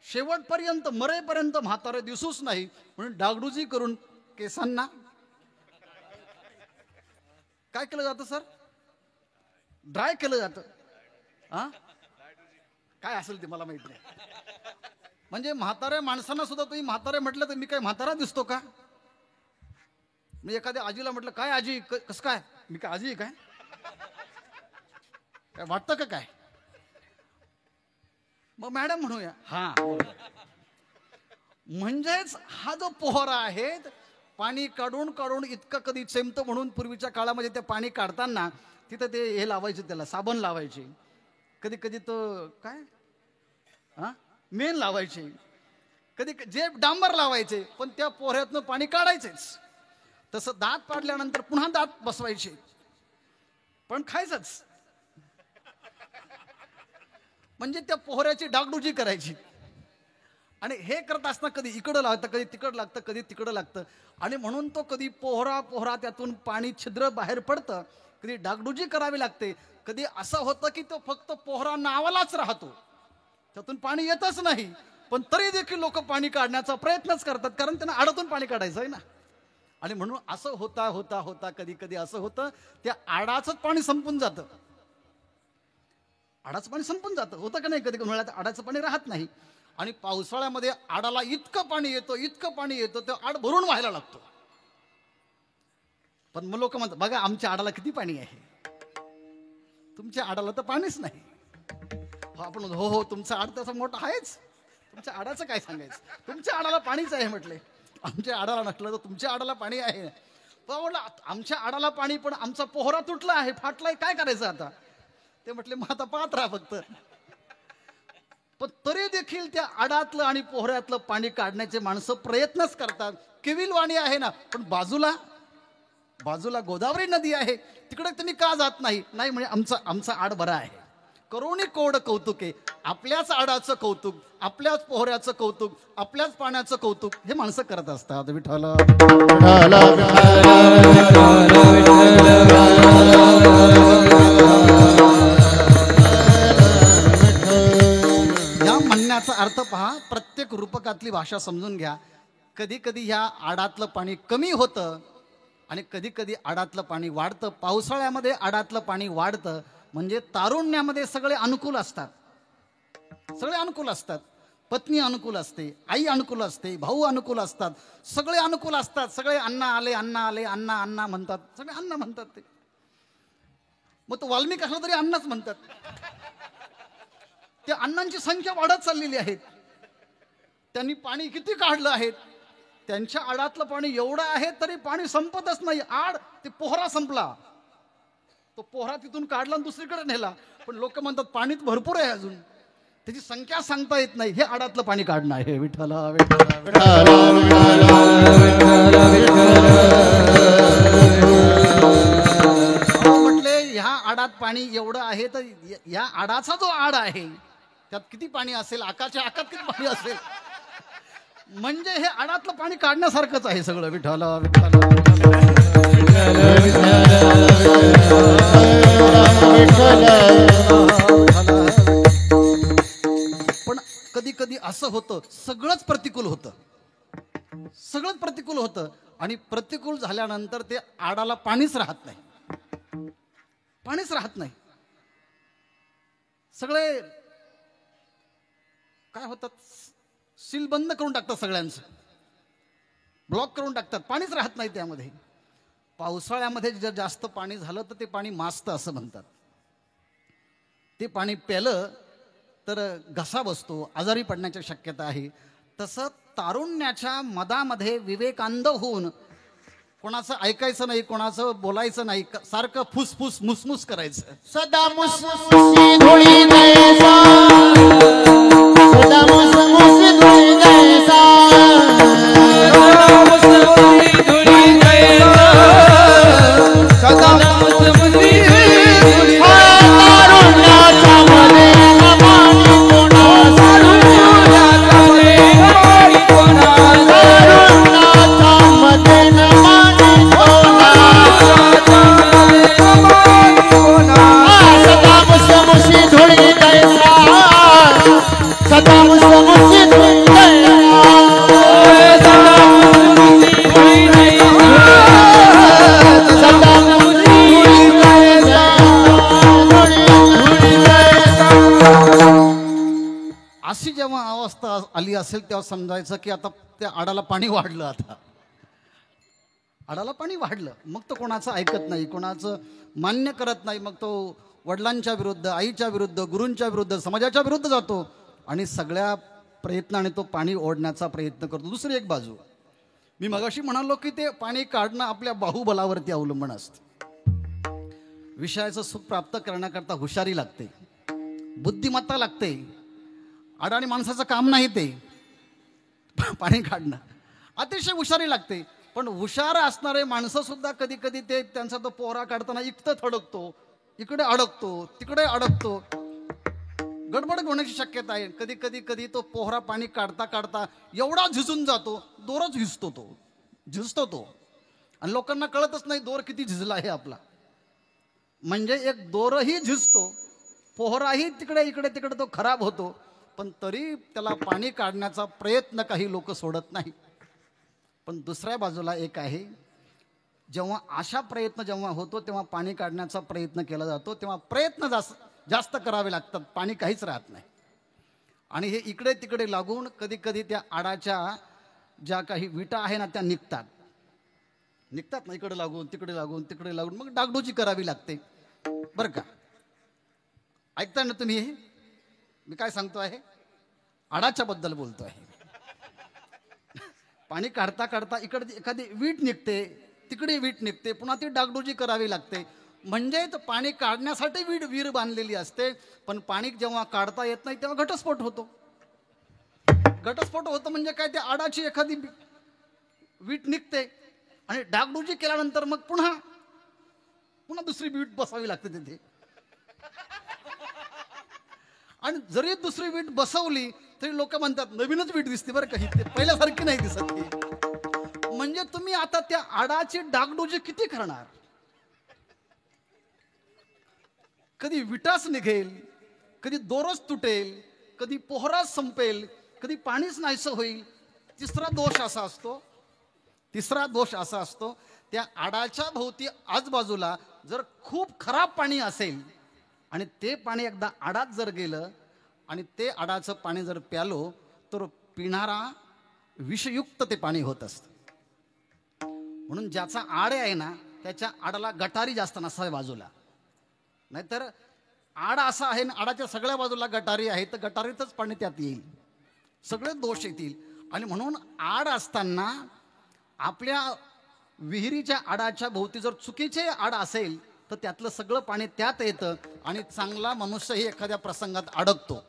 शेवटपर्यंत मरेपर्यंत म्हातारे दिसूच नाही म्हणून डागडुजी करून केसांना काय केलं जातं सर, ड्राय केलं जातं. काय असेल ते मला माहित नाही. म्हणजे म्हाताऱ्या माणसांना सुद्धा तुम्ही म्हातारे म्हटलं तर मी काय म्हातारा दिसतो का? मी एखाद्या आजीला म्हटलं काय आजी कसं काय, मी काय आजी काय वाटतं का काय, मग मॅडम म्हणूया. हा, म्हणजेच हा जो पोहरा आहे पाणी काढून काढून इतकं कधी चेंबतं, म्हणून पूर्वीच्या काळामध्ये ते पाणी काढताना तिथं ते हे लावायचे, त्याला साबण लावायचे, कधी कधी तो काय मेन लावायचे, कधी जे डांबर लावायचे, पण त्या पोहऱ्यातनं पाणी काढायचेच. तसं दात पाडल्यानंतर पुन्हा दात बसवायचे, पण खायचंच. म्हणजे त्या पोहऱ्याची डागडुजी करायची. आणि हे करत असताना कधी इकडं लागतं, कधी तिकडं लागतं, कधी तिकडं लागतं. आणि म्हणून तो कधी पोहरा त्यातून पाणी छिद्र बाहेर पडतं, कधी डागडुजी करावी लागते. कधी असं होतं की तो फक्त पोहरा नावालाच राहतो, त्यातून पाणी येतच नाही, पण तरी देखील लोक पाणी काढण्याचा प्रयत्नच करतात, कारण त्यांना आडातून पाणी काढायचं आहे ना. आणि म्हणून असं होता होता होता कधी कधी असं होतं त्या आडाचंच पाणी संपून जातं. आडाचं पाणी संपून जातं, होतं का नाही, कधी कधी आडाचं पाणी राहत नाही. आणि पावसाळ्यामध्ये आडाला इतकं पाणी येतं ते आड भरून व्हायला लागतो. पण मग लोक म्हणतात बघा आमच्या आडाला किती पाणी आहे, तुमच्या आडाला तर पाणीच नाही. आपण हो तुमचा आड तसा मोठा आहेच, तुमच्या आडाचं काय सांगायचं, तुमच्या आडाला पाणीच आहे म्हटले. आमच्या आडाला नसलं तर तुमच्या आडाला पाणी आहे. म्हटलं आमच्या आडाला पाणी, पण आमचा पोहरा तुटला आहे, फाटलाय, काय करायचं आता. ते म्हटले मग आता पाहत राहा फक्त. पण तरी देखील त्या आडातलं आणि पोहऱ्यातलं पाणी काढण्याचे माणसं प्रयत्नच करतात. किविलवाणी आहे ना, पण बाजूला गोदावरी नदी आहे, तिकडे तुम्ही का जात नाही. नाही म्हणजे आमचा आड बरा आहे. करोनी कोड कौतुके, आपल्याच आडाचं कौतुक, आपल्याच पोहऱ्याचं कौतुक, आपल्याच पाण्याचं कौतुक हे माणसं करत असतात. विठ्ठल या म्हणण्याचा अर्थ पहा, प्रत्येक रूपकातली भाषा समजून घ्या. कधी कधी ह्या आडातलं पाणी कमी होतं आणि कधी कधी आडातलं पाणी वाढतं. पावसाळ्यामध्ये आडातलं पाणी वाढतं, म्हणजे तारुण्यामध्ये सगळे अनुकूल असतात, पत्नी अनुकूल असते, आई अनुकूल असते, भाऊ अनुकूल असतात, सगळे अनुकूल असतात. सगळे अण्णा आले, अण्णा आले, अण्णा अण्णा म्हणतात, सगळे अण्णा म्हणतात. ते मग तो वाल्मिक असला तरी अण्णाच म्हणतात. त्या अण्णांची संख्या वाढत चाललेली आहे. त्यांनी पाणी किती काढलं आहे, त्यांच्या आडातलं पाणी एवढं आहे तरी पाणी संपतच नाही. आड ते पोहरा संपला, तो पोहरा तिथून काढला आणि दुसरीकडे नेला. पण लोक म्हणतात पाणीच भरपूर आहे अजून, त्याची संख्या सांगता येत नाही. हे आडातलं पाणी काढणं आहे. विठ्ठला विठ्ठला म्हटले ह्या आडात पाणी एवढं आहे तर या आडाचा जो आड आहे त्यात किती पाणी असेल, आकाच्या आकात किती पाणी असेल. म्हणजे हे आडातलं पाणी काढण्यासारखंच आहे सगळं. विठ्ठला विठ्ठला पण कधी कधी असं होतं, सगळंच प्रतिकूल होतं, सगळंच प्रतिकूल होतं. आणि प्रतिकूल झाल्यानंतर ते आडाला पाणीच राहत नाही, पाणीच राहत नाही. सगळे काय होतात, सील बंद करून टाकतात, सगळ्यांचं ब्लॉक करून टाकतात, पाणीच राहत नाही त्यामध्ये. पावसाळ्यामध्ये जर जास्त पाणी झालं तर ते पाणी मासतं असं म्हणतात. ते पाणी प्यालं तर घसा बसतो, आजारी पडण्याची शक्यता आहे. तसं तारुण्याच्या मदामध्ये विवेकांध होऊन कोणाचं ऐकायचं नाही, कोणाचं बोलायचं नाही, सारखं फुसफुस मुसमुस करायचं. सदा मुसमुसी धुळी जैसा, सदा मुसमुसी धुळी जैसा, सदा मुसमुसी धुळी जैसा, सदा मुसमुसी धुळी तारुण्याच्या मध्ये नमानी कोणा, तारुण्याच्या मध्ये कोणा, तारुण्याच्या मध्ये नमानी कोणा, सदा मुसमुसी धुळी जैसा, सदा मुसमुसी धुळी अशी जेव्हा अवस्था आली असेल तेव्हा समजायचं की आता त्या आडाला पाणी वाढलं. आता आडाला पाणी वाढलं, मग तो कोणाचं ऐकत नाही, कोणाचं मान्य करत नाही. मग तो वडिलांच्या विरुद्ध, आईच्या विरुद्ध, गुरूंच्या विरुद्ध, समाजाच्या विरुद्ध जातो आणि सगळ्या प्रयत्नाने तो पाणी ओढण्याचा प्रयत्न करतो. दुसरी एक बाजू, मी मगाशी म्हणालो की ते पाणी काढणं आपल्या बाहुबलावरती अवलंबून असतं. विषयाचं सुख प्राप्त करण्याकरता हुशारी लागते, बुद्धिमत्ता लागते. अडाणी माणसाचं काम नाही ते पाणी काढणं, अतिशय हुशारी लागते. पण हुशार असणारे माणसं सुद्धा कधी कधी ते त्यांचा तो पोहरा काढताना इकडं थडकतो, इकडे अडकतो, तिकडे अडकतो, गडबड होण्याची शक्यता आहे. कधी कधी कधी तो पोहरा पाणी काढता काढता एवढा झिजून जातो, दोरच झिजतो तो आणि लोकांना कळतच नाही दोर किती झिजला आहे आपला. म्हणजे एक दोरही झिजतो, पोहराही तिकडे इकडे तिकडे तो खराब होतो, पण तरी त्याला पाणी काढण्याचा प्रयत्न काही लोक सोडत नाही. पण दुसऱ्या बाजूला एक आहे, जेव्हा अशा प्रयत्न जेव्हा होतो तेव्हा पाणी काढण्याचा प्रयत्न केला जातो, तेव्हा प्रयत्न जास्त करावे लागतात, पाणी काहीच राहत नाही. आणि हे इकडे तिकडे लागून कधी कधी त्या आडाच्या ज्या काही विटा आहे ना त्या निघतात ना, इकडे लागून तिकडे लागून तिकडे लागून, मग डागडुजी करावी लागते. बरं का, ऐकताय ना तुम्ही? हे मी काय सांगतो आहे, आडाच्या बद्दल बोलतो आहे. पाणी काढता काढता इकडे एखादी वीट निघते, तिकडे वीट निघते, पुन्हा ती डागडुजी करावी लागते. म्हणजे पाणी काढण्यासाठी विहीर बांधलेली असते, पण पाणी जेव्हा काढता येत नाही तेव्हा घटस्फोट होतो. घटस्फोट होतो म्हणजे काय, त्या आडाची एखादी वीट निघते आणि डागडुजी केल्यानंतर मग पुन्हा दुसरी वीट बसावी लागते तिथे. आणि जरी दुसरी वीट बसवली तरी लोक म्हणतात नवीनच वीट दिसते बरं, काही ते पहिल्यासारखी नाही दिसत ती. म्हणजे तुम्ही आता त्या आडाची डागडुजी किती करणार? कधी विटाच निघेल, कधी दोरच तुटेल, कधी पोहराच संपेल, कधी पाणीच नाहीसं होईल. तिसरा दोष असा असतो, त्या आडाच्या भोवती आजूबाजूला जर खूप खराब पाणी असेल आणि ते पाणी एकदा आडात जर गेलं आणि ते आडाचं पाणी जर प्यालो तर पिणारा विषयुक्त ते पाणी होत असतं. म्हणून ज्याचा आड आहे ना त्याच्या आडाला गटारी जास्त नसावे बाजूला, नाहीतर आड असा आहे ना आडाच्या सगळ्या बाजूला गटारी आहे तर गटारीतच पाणी त्यात येईल, सगळे दोष येतील. आणि म्हणून आड असताना आपल्या विहिरीच्या आडाच्या भोवती जर चुकीचे आड असेल तर त्यातलं सगळं पाणी त्यात येतं आणि चांगला मनुष्यही एखाद्या प्रसंगात अडकतो.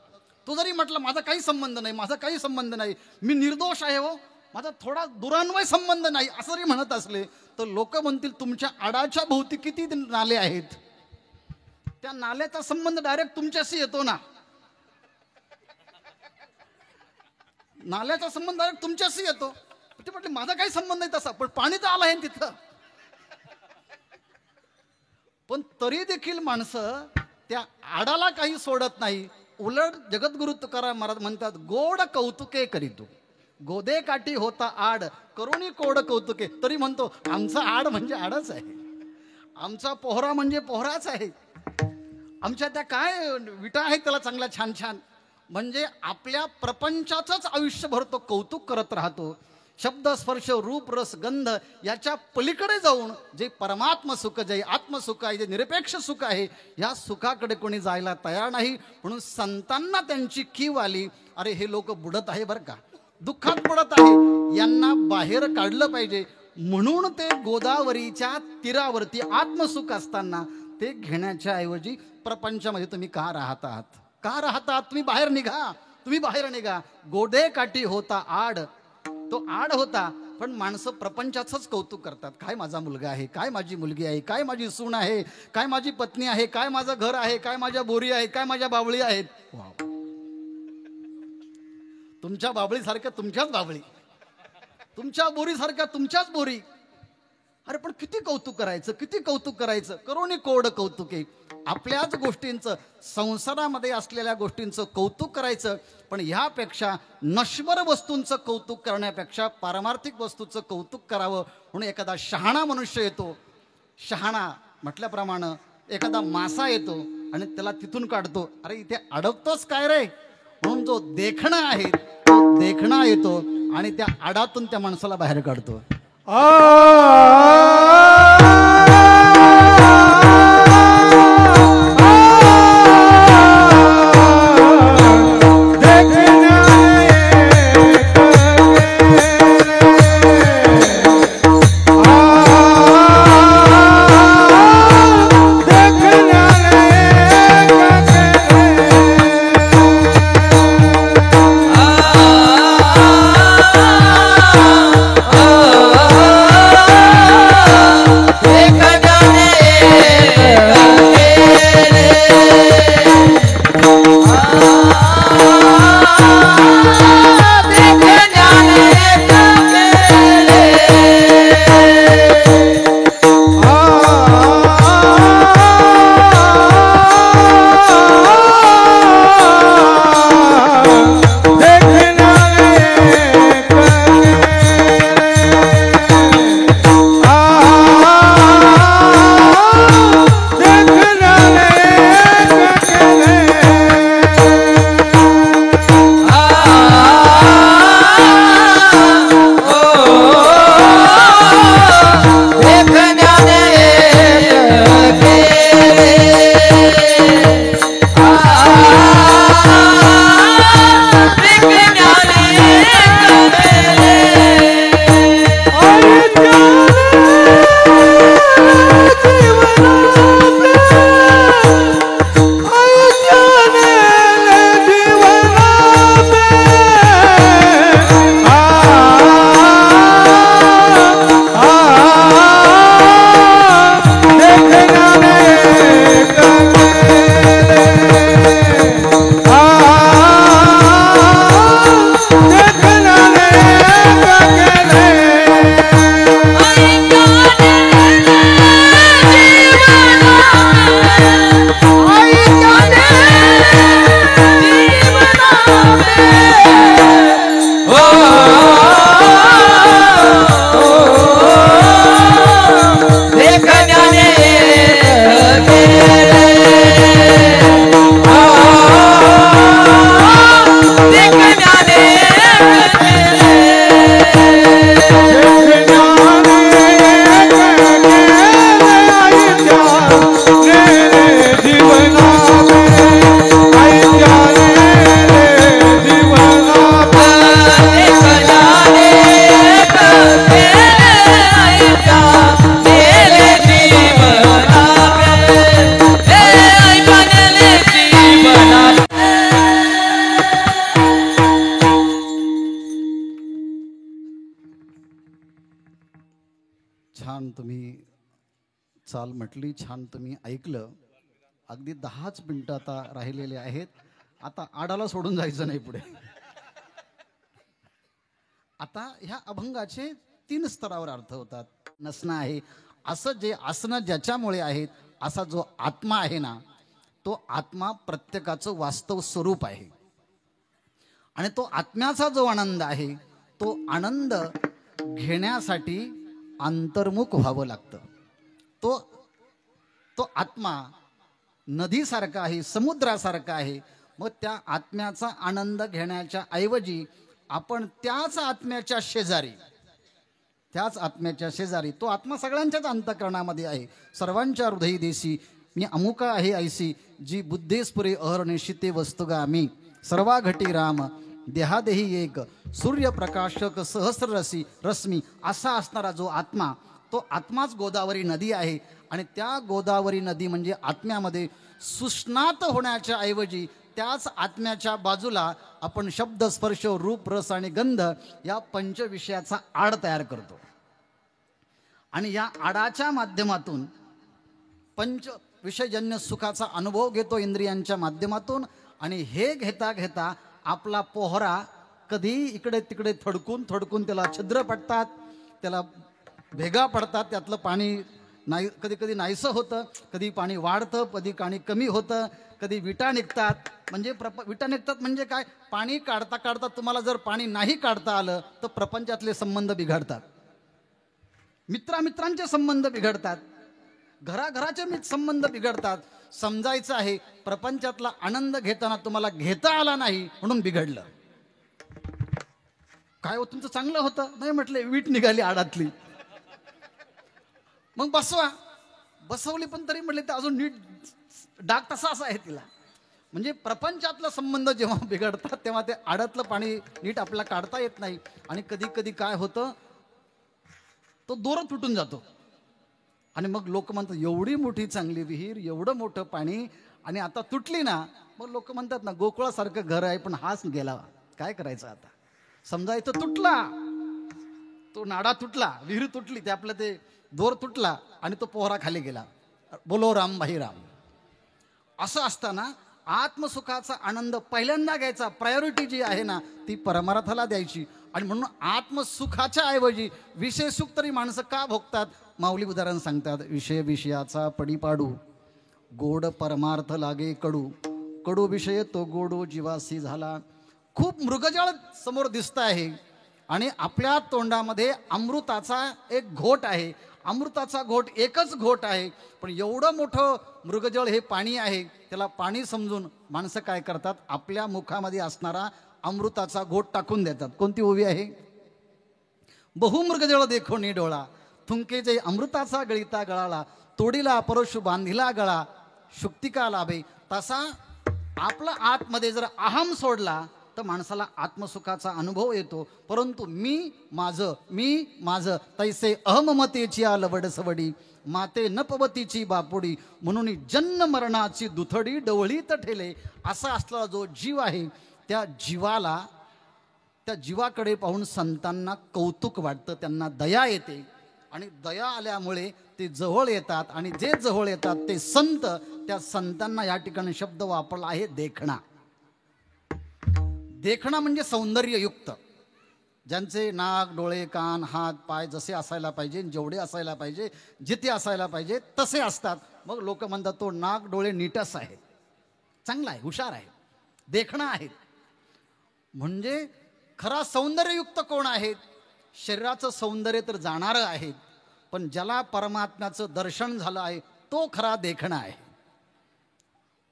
तो जरी म्हटलं माझा काही संबंध नाही, माझा काही संबंध नाही, मी निर्दोष आहे, हो माझा थोडा दुरान्वय संबंध नाही असं जरी म्हणत असले तर लोक म्हणतील तुमच्या आडाच्या भोवती किती नाले आहेत, त्या नाल्याचा संबंध डायरेक्ट तुमच्याशी येतो ना, नाल्याचा संबंध डायरेक्ट तुमच्याशी येतो. ते म्हटले माझा काही संबंध नाही तसा, पण पाणी तर आलं आहे तिथं. पण तरी देखील माणसं त्या आडाला काही सोडत नाही. उलट जगद्गुरु तुकाराम महाराज म्हणतात गोड कौतुके करीतो, गोदे काठी होता आड करुणी कोड कौतुके. तरी म्हणतो आमचा आड म्हणजे आडच आहे, आमचा पोहरा म्हणजे पोहराच आहे, आमच्या त्या काय विटा आहेत त्याला चांगल्या छान छान. म्हणजे आपल्या प्रपंचाचंच आयुष्यभर तो कौतुक करत राहतो. शब्द स्पर्श रूप रस गंध याच्या पलीकडे जाऊन जे परमात्म सुख, जे आत्मसुख आहे, जे निरपेक्ष सुख आहे, या सुखाकडे कोणी जायला तयार नाही. म्हणून संतांना त्यांची कीव आली, अरे हे लोक बुडत आहे बरं का, दुःखात बुडत आहे, यांना बाहेर काढलं पाहिजे. म्हणून ते गोदावरीच्या तीरावरती आत्मसुख असताना ते घेण्याच्या ऐवजी प्रपंचामध्ये तुम्ही का राहत आहात, का राहतात, तुम्ही बाहेर निघा, तुम्ही बाहेर निघा. गोदे काठी होता आड, तो आड होता, पण माणसं प्रपंचाचंच कौतुक करतात. काय माझा मुलगा आहे, काय माझी मुलगी आहे, काय माझी सून आहे, काय माझी पत्नी आहे, काय माझं घर आहे, काय माझ्या बोरी आहे, काय माझ्या बावळी आहेत. तुमच्या बाबळीसारख्या तुमच्याच बाबळी, तुमच्या बोरीसारख्या तुमच्याच बोरी. अरे पण किती कौतुक करायचं, किती कौतुक करायचं, करोनी कोड कौतुके. आपल्याच गोष्टींचं, संसारामध्ये असलेल्या गोष्टींचं कौतुक करायचं. पण ह्यापेक्षा नश्वर वस्तूंचं कौतुक करण्यापेक्षा पारमार्थिक वस्तूचं कौतुक करावं. म्हणून एखादा शहाणा मनुष्य येतो, शहाणा म्हटल्याप्रमाणे एखादा मासा येतो आणि त्याला तिथून काढतो, अरे इथे अडकतोच काय रे. म्हणून जो देखणा आहे तो देखणा येतो आणि त्या आडातून त्या माणसाला बाहेर काढतो. छान तुम्ही चाल म्हटली, छान तुम्ही ऐकलं. अगदी 10च मिनिटं आता राहिलेले आहेत. आता आडाला सोडून जायचं नाही पुढे. आता ह्या अभंगाचे 3 स्तरावर अर्थ होतात. नसणं आहे, असं जे असणं ज्याच्यामुळे आहेत, असा जो आत्मा आहे ना, तो आत्मा प्रत्येकाचं वास्तव स्वरूप आहे. आणि तो आत्म्याचा जो आनंद आहे, तो आनंद घेण्यासाठी अंतर्मुख व्हावं लागतं. तो आत्मा नदीसारखा आहे, समुद्रासारखा आहे. मग त्या आत्म्याचा आनंद घेण्याच्या ऐवजी आपण त्याच आत्म्याच्या शेजारी तो आत्मा सगळ्यांच्याच अंतःकरणामध्ये आहे. सर्वांच्या हृदयी देशी मी अमुका आहे ऐसी, जी बुद्धेस्पुरे अहर्निशिते वस्तुगामी, सर्वा घटी राम देहादेही एक, सूर्यप्रकाशक सहस्र रश्मी, असा असणारा जो आत्मा, तो आत्माच गोदावरी नदी आहे. आणि त्या गोदावरी नदी म्हणजे आत्म्यामध्ये सुस्नात होण्याच्या ऐवजी त्याच आत्म्याच्या बाजूला आपण शब्द, स्पर्श, रूप, रस आणि गंध या पंचविषयाचा आड तयार करतो. आणि या आडाच्या माध्यमातून पंच विषयजन्य सुखाचा अनुभव घेतो इंद्रियांच्या माध्यमातून. आणि हे घेता घेता आपला पोहरा कधी इकडे तिकडे थडकून त्याला छिद्र पडतात, त्याला भेगा पडतात, त्यातलं पाणी नाही, कधी कधी नाहीसं होतं, कधी पाणी वाढतं, कधी पाणी कमी होतं, कधी विटा निघतात. म्हणजे विटा निघतात म्हणजे काय, पाणी काढता काढता तुम्हाला जर पाणी नाही काढता आलं तर प्रपंचातले संबंध बिघडतात, मित्रांचे संबंध बिघडतात, घराघराचे संबंध बिघडतात. समजायचं आहे प्रपंचातला आनंद घेताना तुम्हाला घेता आला नाही म्हणून बिघडलं. काय हो तुमचं चांगलं होतं, नाही म्हटले वीट निघाली आडातली, मग बसवली पण तरी म्हटले तर अजून नीट डाग तसाच आहे तिला. म्हणजे प्रपंचातला संबंध जेव्हा बिघडतात तेव्हा ते आडातलं पाणी नीट आपल्याला काढता येत नाही. आणि कधी कधी काय होतं, तो दोर तुटून जातो. आणि मग लोक म्हणतात एवढी मोठी चांगली विहीर, एवढं मोठं पाणी, आणि आता तुटली ना, मग लोक म्हणतात ना गोकुळासारखं घर आहे पण हाच गेला, काय करायचं आता. समजायचं तुटला, तो नाडा तुटला, विहीर तुटली, ते आपलं ते दोर तुटला आणि तो पोहरा खाली गेला. बोलो राम भाई राम. असं असताना आत्मसुखाचा आनंद पहिल्यांदा घ्यायचा, प्रायोरिटी जी आहे ना ती परमार्थाला द्यायची. आणि म्हणून आत्मसुखाच्या ऐवजी विषय सुख तरी माणसं का भोगतात. माऊली उदाहरण सांगतात, विषयाचा पडी पाडू, गोड परमार्थ लागे कडू, कडू विषय तो गोडो जीवासी झाला. खूप मृगजळ समोर दिसत आहे आणि आपल्या तोंडामध्ये अमृताचा एक घोट आहे, अमृताचा घोट एकच घोट आहे, पण एवढं मोठं मृगजळ हे पाणी आहे. त्याला पाणी समजून माणसं काय करतात, आपल्या मुखामध्ये असणारा अमृताचा घोट टाकून देतात. कोणती ओवी आहे, बहुमृगजळ देखो नी डोळा, थुंके जे अमृताचा गळीता गळाला, तोडीला परशु बांधिला गळा, शुक्तिका लाभे. तसा आपला आतमध्ये जर अहम सोडला तर माणसाला आत्मसुखाचा अनुभव येतो. परंतु मी माझं तैसे अहममतेची लवड सवडी, माते नपवतीची बापुडी, म्हणून जन्म मरणाची दुथडी डवळीत ठेले. असा असलेला जो जीव आहे त्या जीवाकडे पाहून संतांना कौतुक वाटतं, त्यांना दया येते. आणि दया आल्यामुळे ते जवळ येतात. आणि जे जवळ येतात ते संत, त्या संतांना या ठिकाणी शब्द वापरला आहे देखणा. देखणा म्हणजे सौंदर्ययुक्त, ज्यांचे नाक, डोळे, कान, हात, पाय जसे असायला पाहिजे, जेवढे असायला पाहिजे, जिथे असायला पाहिजे तसे असतात. मग लोक म्हणतात तो नाक, डोळे नीटस आहे, चांगला आहे, हुशार आहे, देखणा आहे. म्हणजे खरा सौंदर्ययुक्त कोण आहेत, शरीराचं सौंदर्य तर जाणारं आहे, पण ज्याला परमात्म्याचं दर्शन झालं आहे तो खरा देखणा आहे.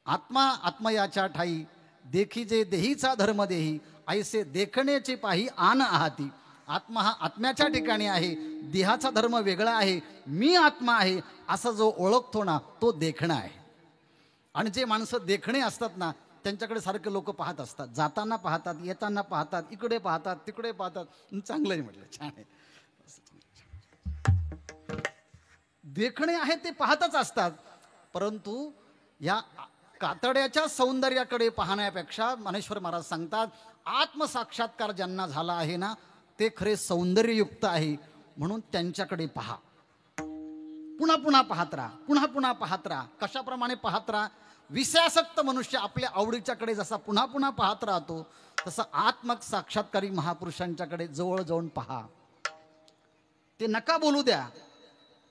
आत्मयाच्या ठाई देखी जे देहीचा धर्म देही, ऐसे देखण्याचे पाही आन आहाती. आत्मा हा आत्म्याच्या ठिकाणी आहे, देहाचा धर्म वेगळा आहे, मी आत्मा आहे असा जो ओळखतो ना तो देखणा आहे. आणि जे माणसं देखणे असतात ना त्यांच्याकडे सारखे लोक पाहत असतात, जाताना पाहतात, येताना पाहतात, इकडे पाहतात, तिकडे पाहतात. चांगलं आहे म्हटलं, छान आहे. देखणे आहे ते पाहतच असतात, परंतु या कातड्याच्या सौंदर्याकडे पाहण्यापेक्षा ज्ञानेश्वर महाराज सांगतात आत्मसाक्षात्कार ज्यांना झाला आहे ना ते खरे सौंदर्ययुक्त आहे, म्हणून त्यांच्याकडे पहा. पुन्हा पुन्हा पाहत राहा, पुन्हा पुन्हा पाहत राहा. कशाप्रमाणे पाहत राहा? विषयासक्त मनुष्य आपल्या आवडीच्याकडे जसा पुन्हा पुन्हा पाहत राहतो, तसं आत्मक साक्षात्कारी महापुरुषांच्याकडे जवळ जाऊन पहा. ते नका बोलू द्या,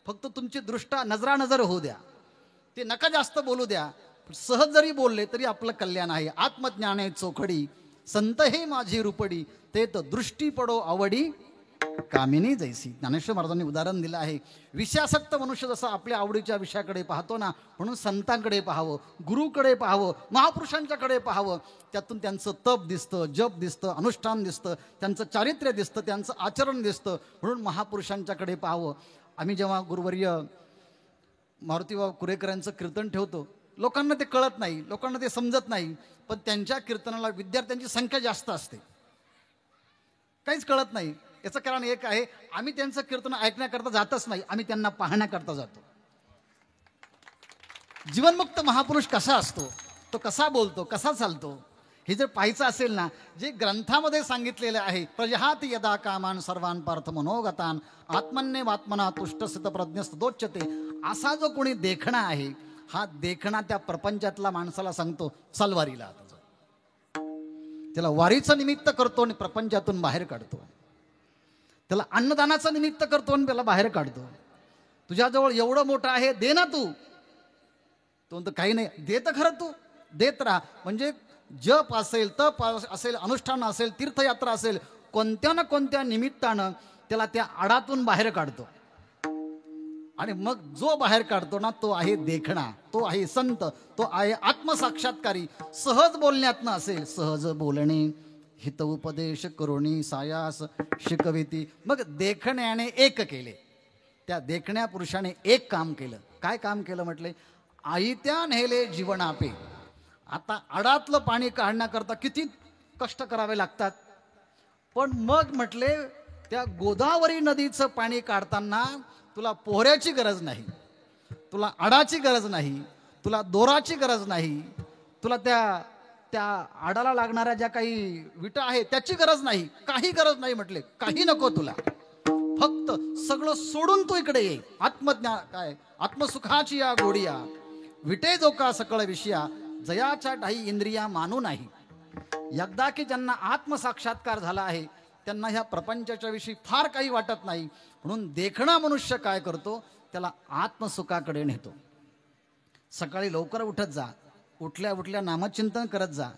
फक्त तुमची दृष्टा नजरानजर होऊ द्या. ते नका जास्त बोलू द्या, सहज जरी बोलले तरी आपलं कल्याण आहे. आत्मज्ञाने चोखडी संत हे माझी रुपडी, ते तर दृष्टी पडो आवडी कामिनी जैसी. ज्ञानेश्वर महाराजांनी उदाहरण दिलं आहे. विषयासक्त मनुष्य जसा आपल्या आवडीच्या विषयाकडे पाहतो ना, म्हणून संतांकडे पाहावं, गुरुकडे पाहावं, महापुरुषांच्याकडे पाहावं. त्यातून त्यांचं तप दिसतं, जप दिसतं, अनुष्ठान दिसतं, त्यांचं चारित्र्य दिसतं, त्यांचं आचरण दिसतं. म्हणून महापुरुषांच्याकडे पाहावं. आम्ही जेव्हा गुरुवर्य मारुतीबाबा कुरेकरांचं कीर्तन ठेवतो, लोकांना ते कळत नाही, लोकांना ते समजत नाही, पण त्यांच्या कीर्तनाला विद्यार्थ्यांची संख्या जास्त असते, काहीच कळत नाही. याचं कारण एक आहे, आम्ही त्यांचं कीर्तन ऐकण्याकरता जातच नाही, आम्ही त्यांना पाहण्याकरता जातो. जीवनमुक्त महापुरुष कसा असतो, तो कसा बोलतो, कसा चालतो, हे जर पाहायचं असेल ना, जे ग्रंथामध्ये सांगितलेलं आहे, प्रजहात यदा कामान सर्वान पार्थ मनोगतान आत्मन्यवात्मना तुष्टस्थित प्रज्ञस्तदोच्यते, असा जो कोणी देखणा आहे, हा देखणा त्या प्रपंचातला माणसाला सांगतो चल वारीला. त्याला वारीचं निमित्त करतो आणि प्रपंचातून बाहेर काढतो. त्याला अन्नदानाचं निमित्त करतो आणि त्याला बाहेर काढतो. तुझ्याजवळ एवढं मोठं आहे, दे ना तू. तो म्हणतो काही नाही, दे तर खरं तू, देत राहा. म्हणजे जप असेल, तप असेल, अनुष्ठान असेल, तीर्थयात्रा असेल, कोणत्या ना कोणत्या निमित्तानं त्याला त्या आडातून बाहेर काढतो. आणि मग जो बाहेर काढतो ना, तो आहे देखणा, तो आहे संत, तो आहे आत्मसाक्षात्कारी. सहज बोलण्यातनं असेल, सहज बोलणे हित उपदेश करुणी सायास शिकविती. मग देखण्याने एक केले, त्या देखण्या पुरुषाने एक काम केलं. काय काम केलं म्हटले? आयत्या नेले जीवन आपे. आता आडातलं पाणी काढण्याकरता किती कष्ट करावे लागतात, पण मग म्हटले त्या गोदावरी नदीचं पाणी काढताना तुला पोहऱ्याची गरज नाही, तुला आडाची गरज नाही, तुला दोराची गरज नाही, तुला त्या आडाला लागणाऱ्या ज्या काही विटा आहेत त्याची गरज नाही, काही गरज नाही. म्हटले काही नको तुला, फक्त सगळं सोडून तू इकडे ये. आत्मज्ञान काय, आत्मसुखाची या गोडिया विटे जो का सकळ विषया, जयाच्या ढाई इंद्रिया मानू नाही. एकदा की ज्यांना आत्मसाक्षात्कार झाला आहे, त्यांना ह्या प्रपंचाच्या विषयी फार काही वाटत नाही. म्हणून देखणा मनुष्य काय करतो, त्याला आत्मसुखाकडे नेतो. सकाळी लवकर उठत जा, उठल्या उठल्या नामचिंतन करत जा,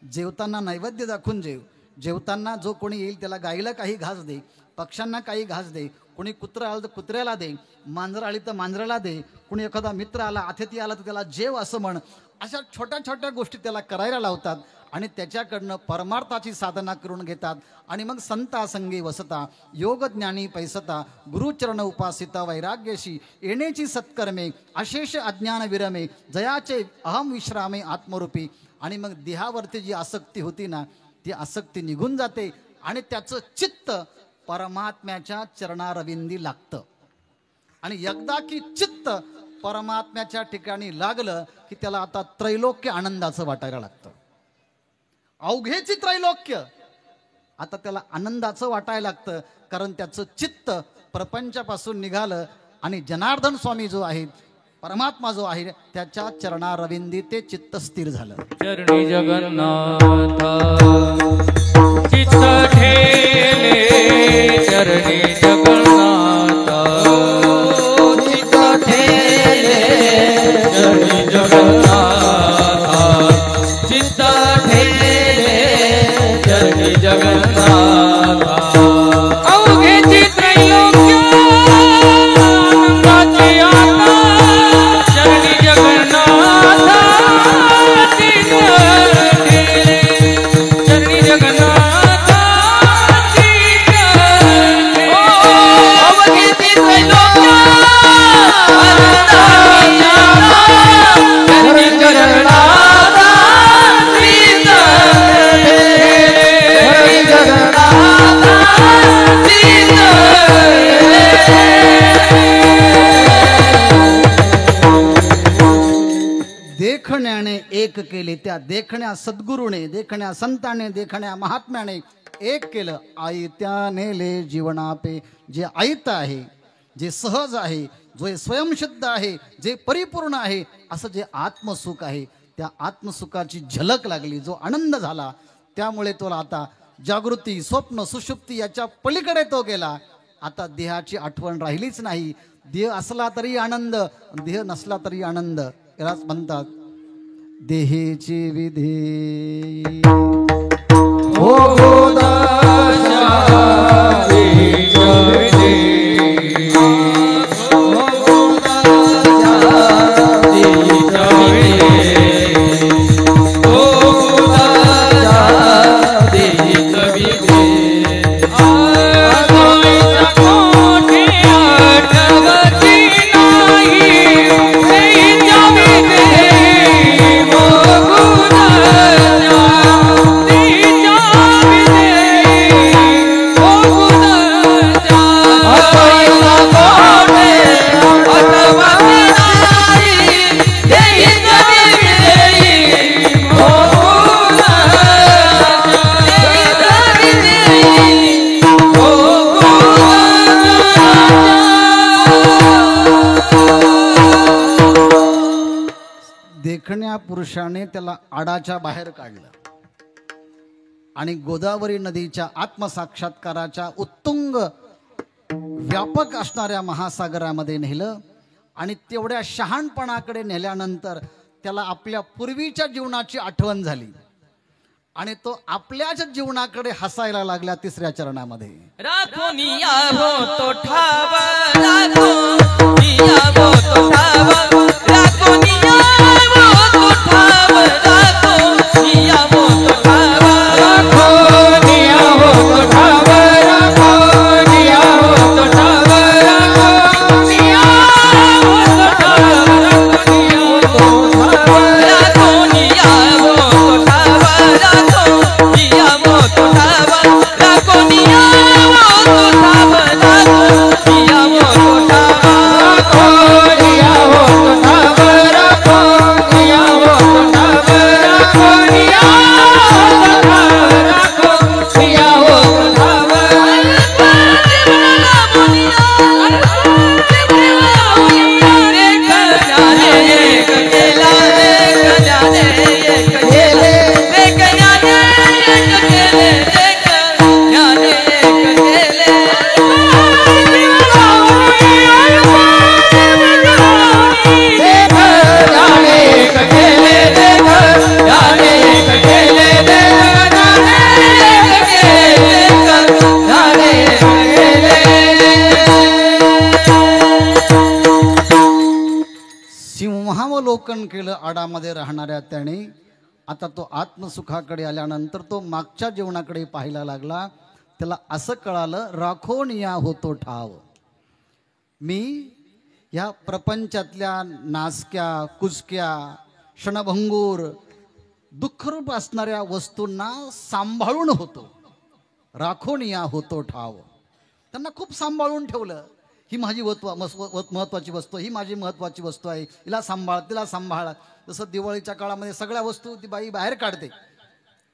जेवताना नैवेद्य दाखवून जेव, जेवताना जो कोणी येईल त्याला गाईला काही घास दे, पक्ष्यांना काही घास दे, कोणी कुत्रा आलं तर कुत्र्याला दे, मांजर आली तर मांजराला दे, कोणी एखादा मित्र आला, अतिथी आला तर त्याला जेव असं म्हण. अशा छोट्या छोट्या गोष्टी त्याला करायला लावतात आणि त्याच्याकडनं परमार्थाची साधना करून घेतात. आणि मग संता संगी वसता, योग ज्ञानी पैसता, गुरुचरण उपासिता, वैराग्यशी येण्याची सत्कर्मे, अशेष अज्ञान विरमे, जयाचे अहम विश्रामे आत्मरूपी. आणि मग देहावरती जी आसक्ती होती ना, ती आसक्ती निघून जाते आणि त्याचं चित्त परमात्म्याच्या चरणारविंदी लागतं. आणि एकदा की चित्त परमात्म्याच्या ठिकाणी लागलं की त्याला आता त्रैलोक्य आनंदाचं वाटायला लागतं. अवघेची त्रैलोक्य आता त्याला आनंदाचं वाटायला लागतं, कारण त्याचं चित्त प्रपंचापासून निघालं आणि जनार्दन स्वामी जो आहे, परमात्मा जो आहे, त्याच्या चरणारविंदी ते चित्त स्थिर झालं. चरणी जगन्नाथ चित्त ठेले, चरणी जगन्नाथ चित्त ठेले, चरणी जगन्नाथ चित्त ठेले, चरणी जगन्नाथ. अवघेची त्रैलोक्य आनंदाची आता, चरणी जगन्नाथ चित्त ठेले, चरणी जगन्नाथ चित्त ठेले. अवघेची त्रैलोक्य आनंदाची आता, चरणी जगन्नाथ चित्त ठेले, चरणी जगन्नाथ चित्त देखण्याने एक केले. त्या देखण्या सद्गुरूने, देखण्या संताने, देखण्या महात्म्याने एक केलं. आयत्या नेले जीवनापे. जे आयत आहे, जे सहज आहे, जे स्वयंसिद्ध आहे, जे परिपूर्ण आहे, असं जे आत्मसुख आहे, त्या आत्मसुखाची झलक लागली, जो आनंद झाला, त्यामुळे तो आता जागृती, स्वप्न, सुषुप्ती याच्या पलीकडे तो गेला. आता देहाची आठवण राहिलीच नाही. देह असला तरी आनंद, देह नसला तरी आनंद. यालाच म्हणतात देहेची विधी हो गोदाशा देहीच्या विधी, हो गोदाशा देहीच्या विधी, हो गोदाशा देहीच्या विधी. आजोळीच्या मोठी आठवती नाही देहीच्या विधी, हो गोदाशा देहीच्या विधी, हो गोदाशा. आजोळीच्या मोठी आठवती नाही देहीच्या विधी, हो देखण्या पुरुषाने त्याला आडाच्या बाहेर काढलं आणि गोदावरी नदीच्या आत्मसाक्षात्काराच्या उत्तुंग व्यापक असणाऱ्या महासागरामध्ये नेलं. आणि तेवढ्या शहाणपणाकडे नेल्यानंतर त्याला आपल्या पूर्वीच्या जीवनाची आठवण झाली आणि तो आपल्याच जीवनाकडे हसायला लागला. तिसऱ्या चरणामध्ये राखोनिया होतो ठाव, राखोनिया होतो ठाव, राखोनिया होतो ठाव, राखोनिया होतो ठाव, राखोनिया होतो ठाव, राखोनिया होतो ठाव, राखोनिया होतो ठाव, राखोनिया होतो ठाव, राखोनिया होतो ठाव, राखोनिया होतो ठाव, राखोनिया होतो ठाव, राखोनिया होतो ठाव, राखोनिया होतो ठाव, राखोनिया होतो ठाव, सिंहावलोकन केलं आडामध्ये राहणाऱ्या त्याने. आता तो आत्मसुखाकडे आल्यानंतर तो मागच्या जीवनाकडे पाहायला लागला. त्याला असं कळालं, राखोनिया होतो ठाव. मी ह्या प्रपंचातल्या नासक्या, कुचक्या, क्षणभंगूर, दुःखरूप असणाऱ्या वस्तूंना सांभाळून होतो. राखोनिया होतो ठाव. त्यांना खूप सांभाळून ठेवलं. ही माझी महत्वाची वस्तू, ही माझी महत्वाची वस्तू आहे, हिला सांभाळ, तिला सांभाळ. जसं दिवाळीच्या काळामध्ये सगळ्या वस्तू ती बाई बाहेर काढते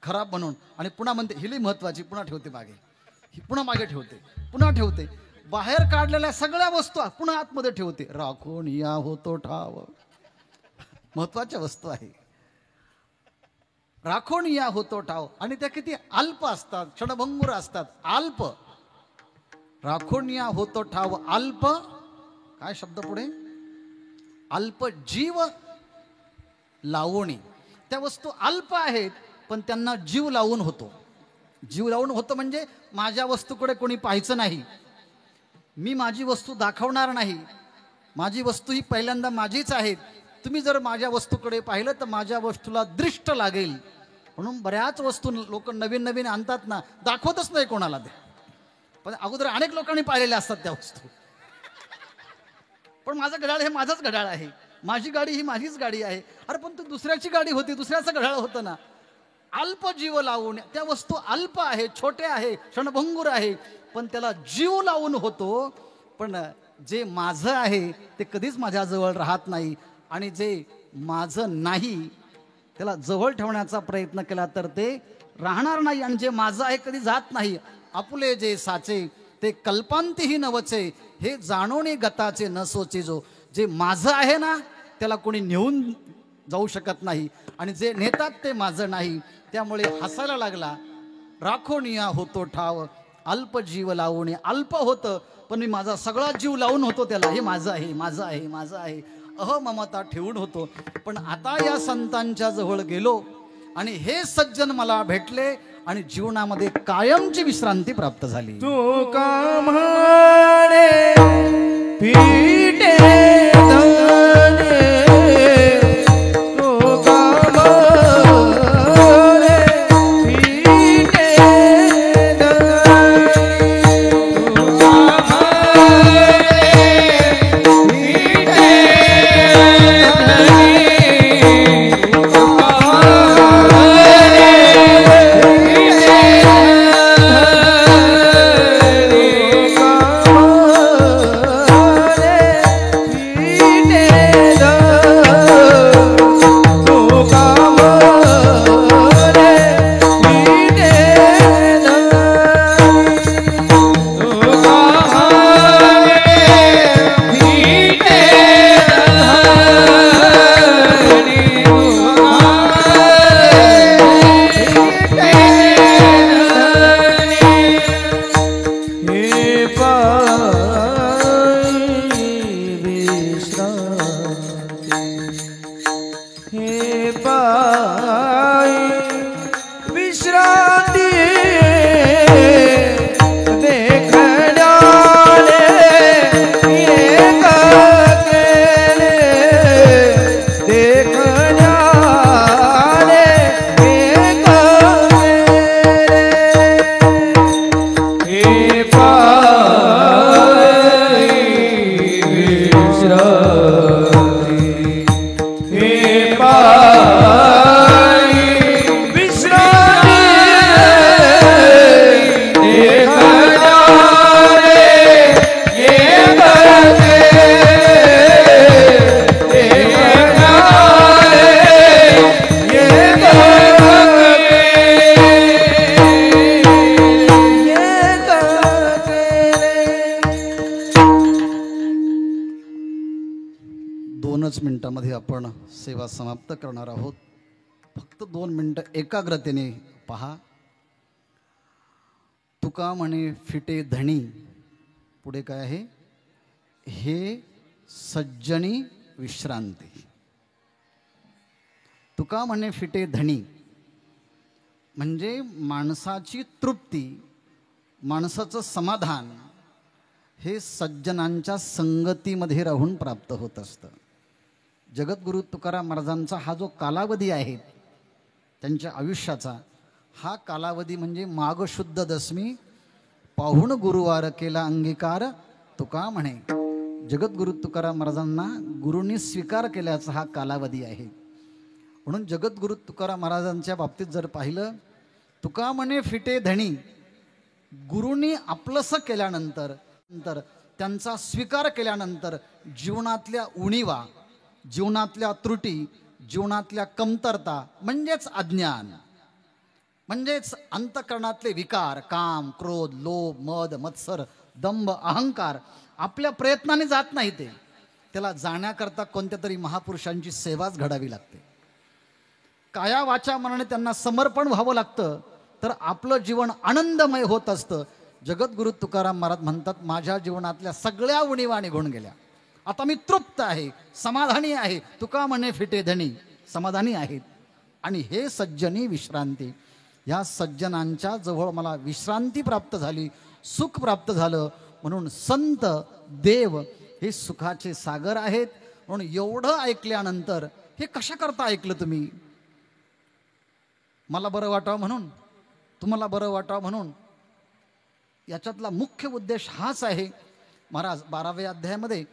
खराब म्हणून आणि पुन्हा म्हणते हिली महत्वाची, पुन्हा ठेवते मागे, ही पुन्हा मागे ठेवते, पुन्हा ठेवते. बाहेर काढलेल्या सगळ्या वस्तू पुन्हा आतमध्ये ठेवते. राखून या होतो ठाव. महत्वाच्या वस्तू आहे, राखून या होतो ठाव. आणि त्या किती अल्प असतात, क्षणभंगूर असतात, अल्प. राखून या होतो ठाव अल्प. काय शब्द पुढे? अल्प जीव लावणी. त्या वस्तू अल्प आहेत पण त्यांना जीव लावून होतो. जीव लावून होतो म्हणजे माझ्या वस्तूकडे कोणी पाहायचं नाही, मी माझी वस्तू दाखवणार नाही, माझी वस्तू ही पहिल्यांदा माझीच आहे. तुम्ही जर माझ्या वस्तूकडे पाहिलं तर माझ्या वस्तूला दृष्ट लागेल. म्हणून बऱ्याच वस्तू लोक नवीन नवीन आणतात ना, दाखवतच नाही कोणाला ते, पण अगोदर अनेक लोकांनी पाहिलेल्या असतात त्या वस्तू. पण माझं घड्याळ हे माझंच घड्याळ आहे, माझी गाडी ही माझीच गाडी आहे. अरे पण तू दुसऱ्याची गाडी होती, दुसऱ्याचं घड्याळ होतं ना. अल्प जीव लावून, त्या वस्तू अल्प आहे, छोटे आहे, क्षणभंगूर आहे, पण त्याला जीव लावून होतो. पण जे माझं आहे ते कधीच माझ्याजवळ राहत नाही, आणि जे माझं नाही त्याला जवळ ठेवण्याचा प्रयत्न केला तर ते राहणार नाही, आणि जे माझं आहे कधी जात नाही. आपुले जे साचे ते कल्पांतीही नवचे, हे जाणोनी गताचे न सोचे जो. जे माझं आहे ना त्याला कोणी नेऊन जाऊ शकत नाही, आणि जे नेतात ते माझं नाही. त्यामुळे हसायला लागला. राखोनिया होतो ठाव, अल्प जीव लावणे. अल्प होतं पण मी माझा सगळा जीव लावून होतो त्याला, हे माझं आहे, माझं आहे, माझं आहे, अहममता ठेवून होतो. पण आता या संतांच्या जवळ गेलो आणि हे सज्जन मला भेटले आणि जीवनामध्ये कायमची विश्रांती प्राप्त झाली. तू का म्हणे पीठे धने, तू का म्हणे पीठे धने, तू का म्हणे पीठे मिनिटांमध्ये आपण सेवा समाप्त करणार आहोत. फक्त 2 मिनिटं एकाग्रतेने पहा. तुका म्हणे फिटे धणी, पुढे काय आहे? हे सज्जनी विश्रांती. तुका म्हणे फिटे धणी म्हणजे माणसाची तृप्ती, माणसाचं समाधान हे सज्जनांच्या संगतीमध्ये राहून प्राप्त होत असतं. जगद्गुरु तुकाराम महाराजांचा हा जो कालावधी आहे त्यांच्या आयुष्याचा, हा कालावधी म्हणजे माघ शुद्ध दशमी पाहुण गुरुवार केला अंगीकार तुका म्हणे. जगद्गुरु तुकाराम महाराजांना गुरूंनी स्वीकार केल्याचा हा कालावधी आहे. म्हणून जगद्गुरु तुकाराम महाराजांच्या बाबतीत जर पाहिलं, तुका म्हणे फिटे धणी, गुरूंनी आपलंसं केल्यानंतर त्यांचा स्वीकार केल्यानंतर जीवनातल्या उणीवा, जीवनातल्या त्रुटी, जीवनातल्या कमतरता म्हणजेच अज्ञान, म्हणजेच अंतःकरणातले विकार, काम, क्रोध, लोभ, मद, मत्सर, दंभ, अहंकार आपल्या प्रयत्नाने जात नाही. त्याला जाण्याकरता कोणत्या तरी महापुरुषांची सेवाच घडावी लागते. काया वाचा मनाने त्यांना समर्पण व्हावं लागतं, तर आपलं जीवन आनंदमय होत असतं. जगद्गुरु तुकाराम महाराज म्हणतात, माझ्या जीवनातल्या सगळ्या उणीवा निघून गेल्या, आता मी तृप्त आहे, समाधानी आहे. तुका म्हणे फिटे धणी, समाधानी आहेत. आणि हे सज्जनी विश्रांती, या सज्जनांच्या जवळ मला विश्रांती प्राप्त झाली, सुख प्राप्त झालं. म्हणून संत देव हे सुखाचे सागर आहेत. म्हणून एवढं ऐकल्यानंतर हे कशा करता ऐकलं तुम्ही? मला बरं वाटावं म्हणून, तुम्हाला बरं वाटावं म्हणून. याच्यातला मुख्य उद्देश हाच आहे. महाराज 12व्या अध्यायामध्ये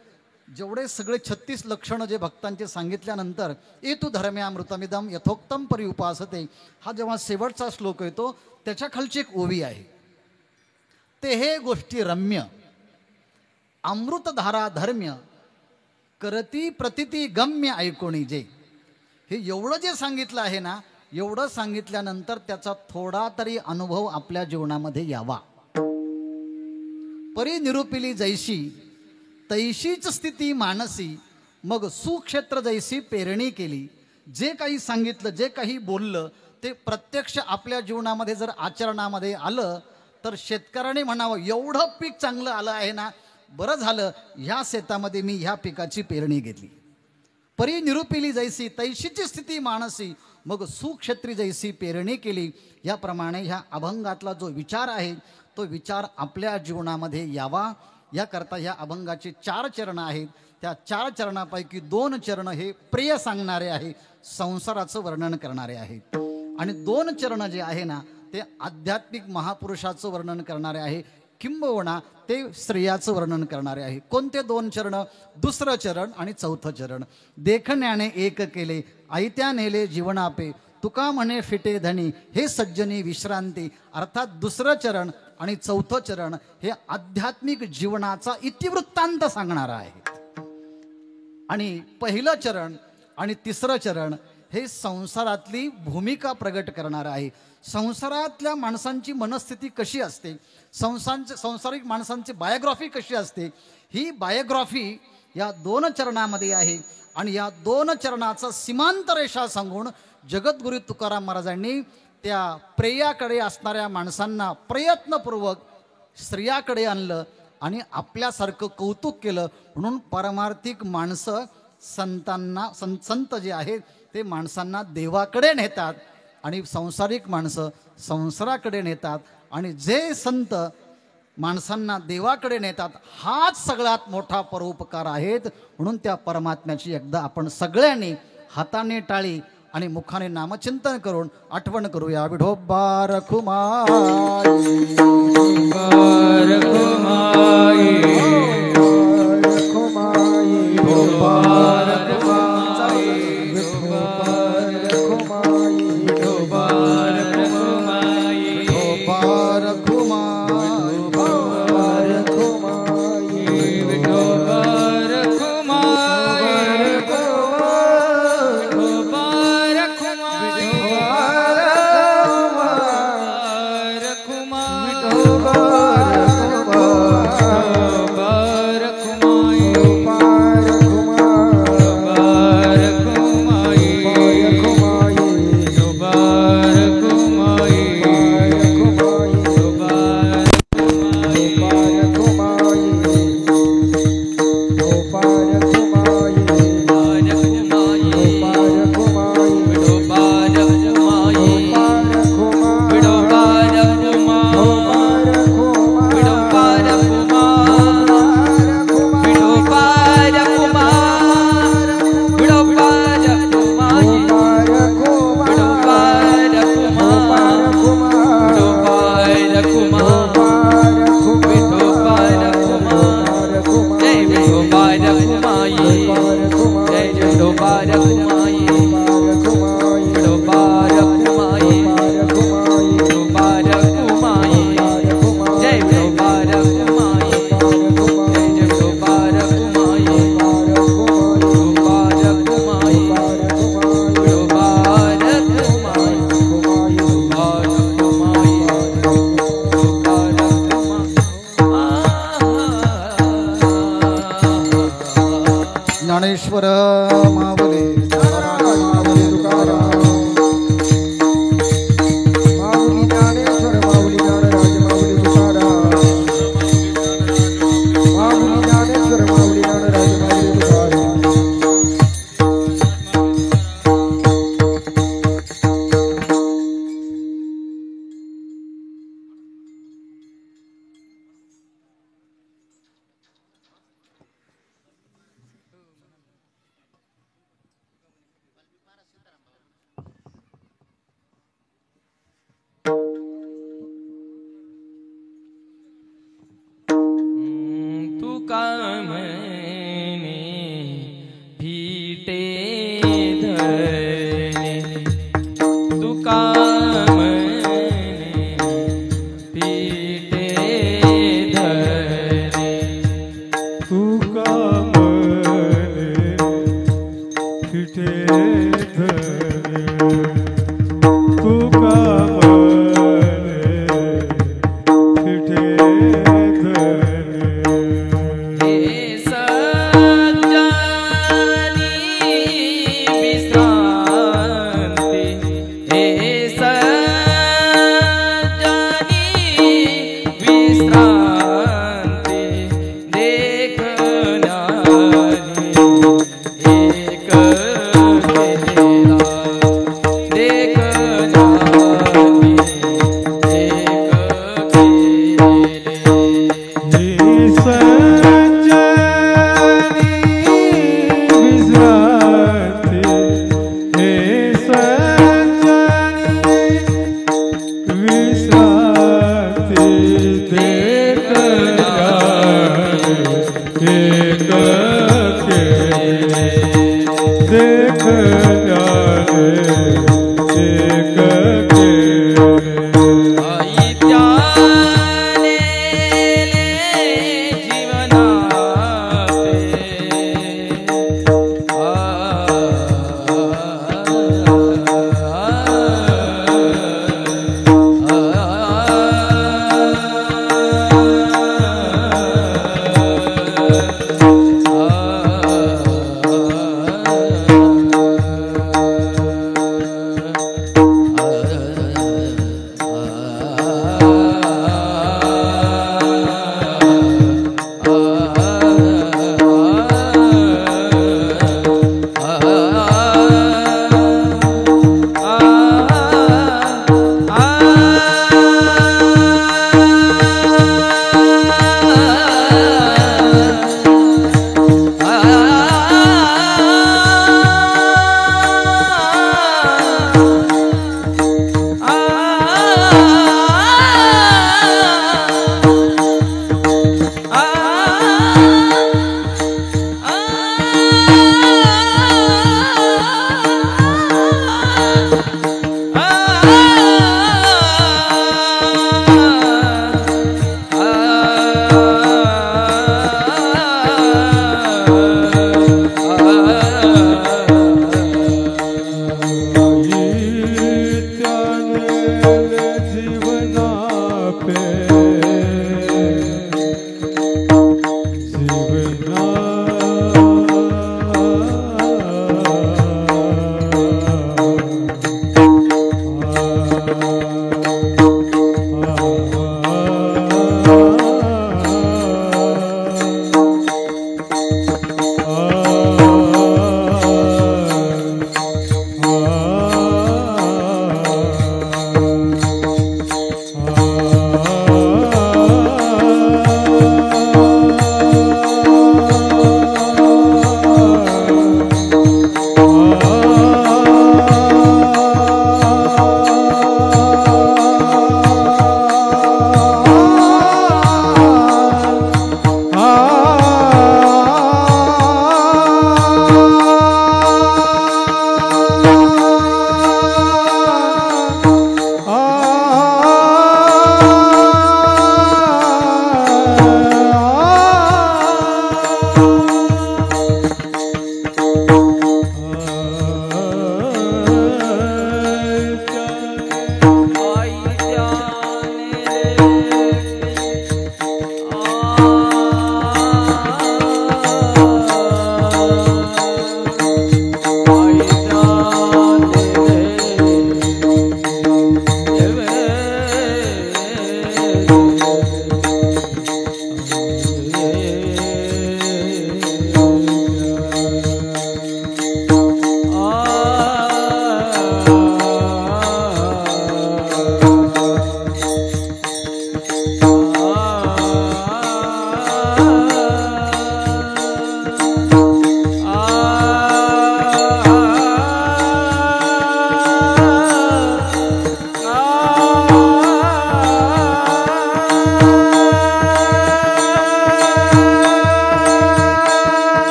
जेवढे सगळे 36 लक्षणं जे भक्तांचे सांगितल्यानंतर, ए तू धर्म्यामृतमिदम यथोक्तम परि उपासते, हा जेव्हा शेवटचा श्लोक येतो त्याच्या खालची एक ओवी आहे. ते हे गोष्टी रम्य अमृतधारा धर्म्य करती प्रतिती गम्य ऐकोणी जे. हे एवढं जे सांगितलं आहे ना, एवढं सांगितल्यानंतर त्याचा थोडा तरी अनुभव आपल्या जीवनामध्ये यावा. परी निरूपिली जैशी तैशीच स्थिती मानसी मग सुक्षेत्र जैसी पेरणी केली. जे काही सांगितलं, जे काही बोललं ते प्रत्यक्ष आपल्या जीवनामध्ये जर आचरणामध्ये आलं तर शेतकऱ्याने म्हणावं, एवढं पीक चांगलं आलं आहे ना, बरं झालं ह्या शेतामध्ये मी ह्या पिकाची पेरणी घेतली. परी निरूपिली जैसी तैशीची स्थिती मानसी मग सुक्षेत्री जैसी पेरणी केली. याप्रमाणे ह्या अभंगातला जो विचार आहे तो विचार आपल्या जीवनामध्ये यावा याकरता ह्या अभंगाचे 4 चरण आहेत. त्या 4 चरणापैकी 2 चरण हे प्रिय सांगणारे आहे, संसाराचं वर्णन करणारे आहेत. आणि 2 चरण जे आहे ना ते आध्यात्मिक महापुरुषाचं वर्णन करणारे आहे, किंबहुना ते स्त्रियाचं वर्णन करणारे आहे. कोणते 2 चरण? दुसरं चरण आणि चौथं चरण. देखण्याने एक केले ऐत्या नेले जीवनापे तुका म्हणे फिटे धनी हे सज्जनी विश्रांती. अर्थात दुसरं चरण आणि चौथं चरण हे आध्यात्मिक जीवनाचा इतिवृत्तांत सांगणारा आहे. आणि पहिलं चरण आणि तिसरं चरण हे संसारातली भूमिका प्रगट करणारं आहे. संसारातल्या माणसांची मनस्थिती कशी असते, संसारिक माणसांची बायोग्राफी कशी असते, ही बायोग्राफी या 2 चरणामध्ये आहे. आणि या 2 चरणाचा सीमांत रेषा सांगून जगद्गुरू तुकाराम महाराजांनी त्या प्रेयाकडे असणाऱ्या माणसांना प्रयत्नपूर्वक स्त्रियाकडे आणलं आणि आपल्यासारखं कौतुक केलं. म्हणून पारमार्थिक माणसं संत जे आहेत ते माणसांना देवाकडे नेतात आणि सांसारिक माणसं संसाराकडे नेतात. आणि जे संत माणसांना देवाकडे नेतात हाच सगळ्यात मोठा परोपकार आहेत. म्हणून त्या परमात्म्याची एकदा आपण सगळ्यांनी हाताने टाळी आणि मुखाने नामचिंतन करून आठवण करूया. विठोबा रखुमाई ज्ञानेश्वर माऊली फिटे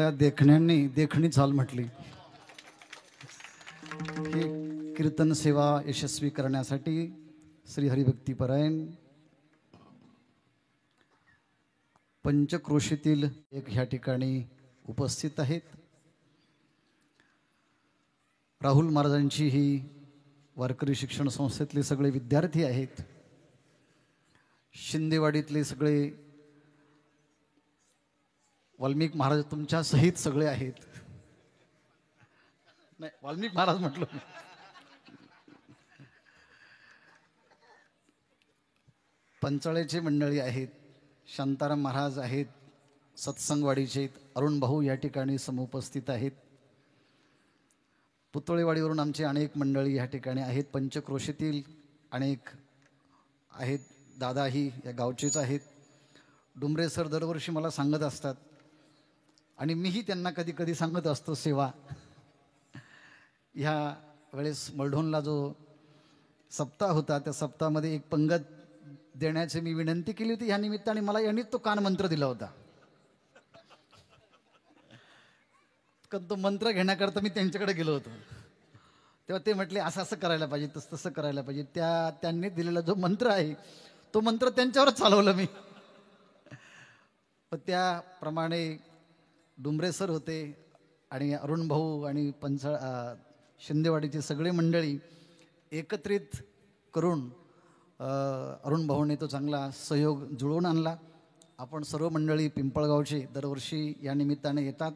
त्या देखण्यांनी देखणी चाल म्हटली. ही कीर्तन सेवा यशस्वी करण्यासाठी श्री हरिभक्तीपरायण पंचक्रोशीतील एक ह्या ठिकाणी उपस्थित आहेत. राहुल महाराजांची ही वारकरी शिक्षण संस्थेतले सगळे विद्यार्थी आहेत. शिंदेवाडीतले सगळे वाल्मिक महाराज तुमच्या सहित सगळे आहेत. नाही, वाल्मिक महाराज म्हटलं. पंचाळेचे मंडळी आहेत. शांताराम महाराज आहेत, सत्संगवाडीचे अरुण भाऊ या ठिकाणी समुपस्थित आहेत. पुतळेवाडीवरून आमचे अनेक मंडळी या ठिकाणी आहेत. पंचक्रोशीतील अनेक आहेत. दादाही या गावचेच आहेत. डुमरे सर दरवर्षी मला सांगत असतात आणि मीही त्यांना कधी कधी सांगत असतो सेवा. ह्या वेळेस मलढोणला जो सप्ताह होता त्या सप्ताहामध्ये एक पंगत देण्याची मी विनंती केली होती. ह्या निमित्ताने मला यांनीच तो कान मंत्र दिला होता. कारण तो मंत्र घेण्याकरता मी त्यांच्याकडे गेलो होतो. तेव्हा ते म्हटले असं असं करायला पाहिजे, तसं तसं करायला पाहिजे. त्यांनी दिलेला जो मंत्र आहे तो मंत्र त्यांच्यावरच चालवलं मी. पण त्याप्रमाणे डुमरे सर होते आणि अरुण भाऊ आणि शिंदेवाडीची सगळे मंडळी एकत्रित करून अरुण भाऊने तो चांगला सहयोग जुळवून आणला. आपण सर्व मंडळी पिंपळगावचे दरवर्षी या निमित्ताने येतात,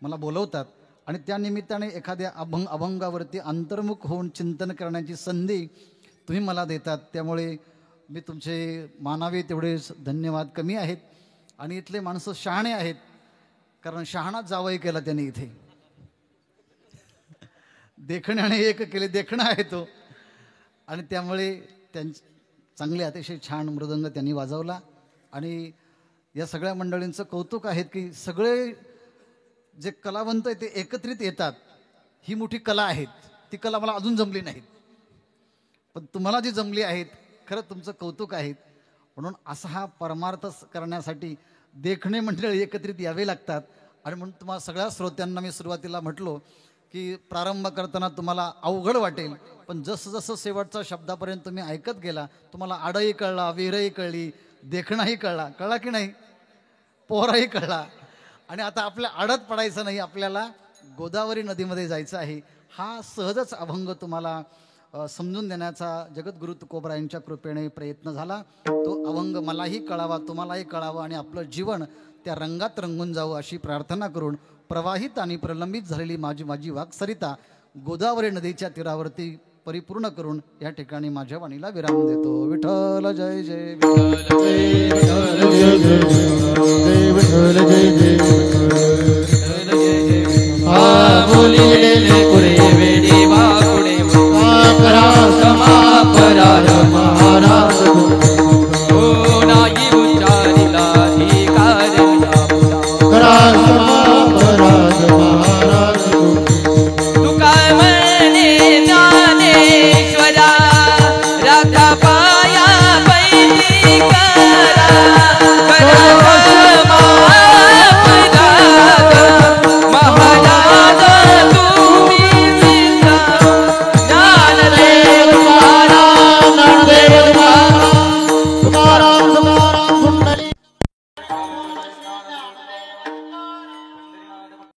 मला बोलवतात आणि त्या निमित्ताने एखाद्या अभंगावरती अंतर्मुख होऊन चिंतन करण्याची संधी तुम्ही मला देतात. त्यामुळे मी तुमचे मानावे तेवढेच धन्यवाद कमी आहेत. आणि इथले माणसं शहाणे आहेत, कारण शहाणाच जावई केला त्यांनी इथे. देखण्याने एक केले, देखणं आहे तो. आणि त्यामुळे चांगले अतिशय छान मृदंग त्यांनी वाजवला. आणि या सगळ्या मंडळींचं कौतुक आहे की सगळे जे कलावंत आहेत ते एकत्रित येतात. ही मोठी कला आहेत. ती कला मला अजून जमली नाहीत, पण तुम्हाला जी जमली आहेत खरं तुमचं कौतुक आहे. म्हणून असा हा परमार्थ करण्यासाठी देखणे मंडळी एकत्रित यावे लागतात. आणि म्हणून तुम्हाला सगळ्या श्रोत्यांना मी सुरुवातीला म्हटलो की प्रारंभ करताना तुम्हाला अवघड वाटेल, पण जसं जसं शेवटच्या शब्दापर्यंत तुम्ही ऐकत गेला तुम्हाला आडही कळला, विहीरही कळली, देखणाही कळला की नाही, पोहराही कळला. आणि आता आपल्या आडत पडायचं नाही, आपल्याला गोदावरी नदीमध्ये जायचं आहे. हा सहजच अभंग तुम्हाला समजून देण्याचा जगद्गुरु तुकोबरा यांच्या कृपेने प्रयत्न झाला. तो अभंग मलाही कळावा, तुम्हालाही कळावा आणि आपलं जीवन त्या रंगात रंगून जावं अशी प्रार्थना करून प्रवाहित आणि प्रलंबित झालेली माझी वाक्सरिता गोदावरी नदीच्या तीरावरती परिपूर्ण करून या ठिकाणी माझ्या वाणीला विराम देतो. विठ्ठल जय जय विठ्ठल जय जय महाराज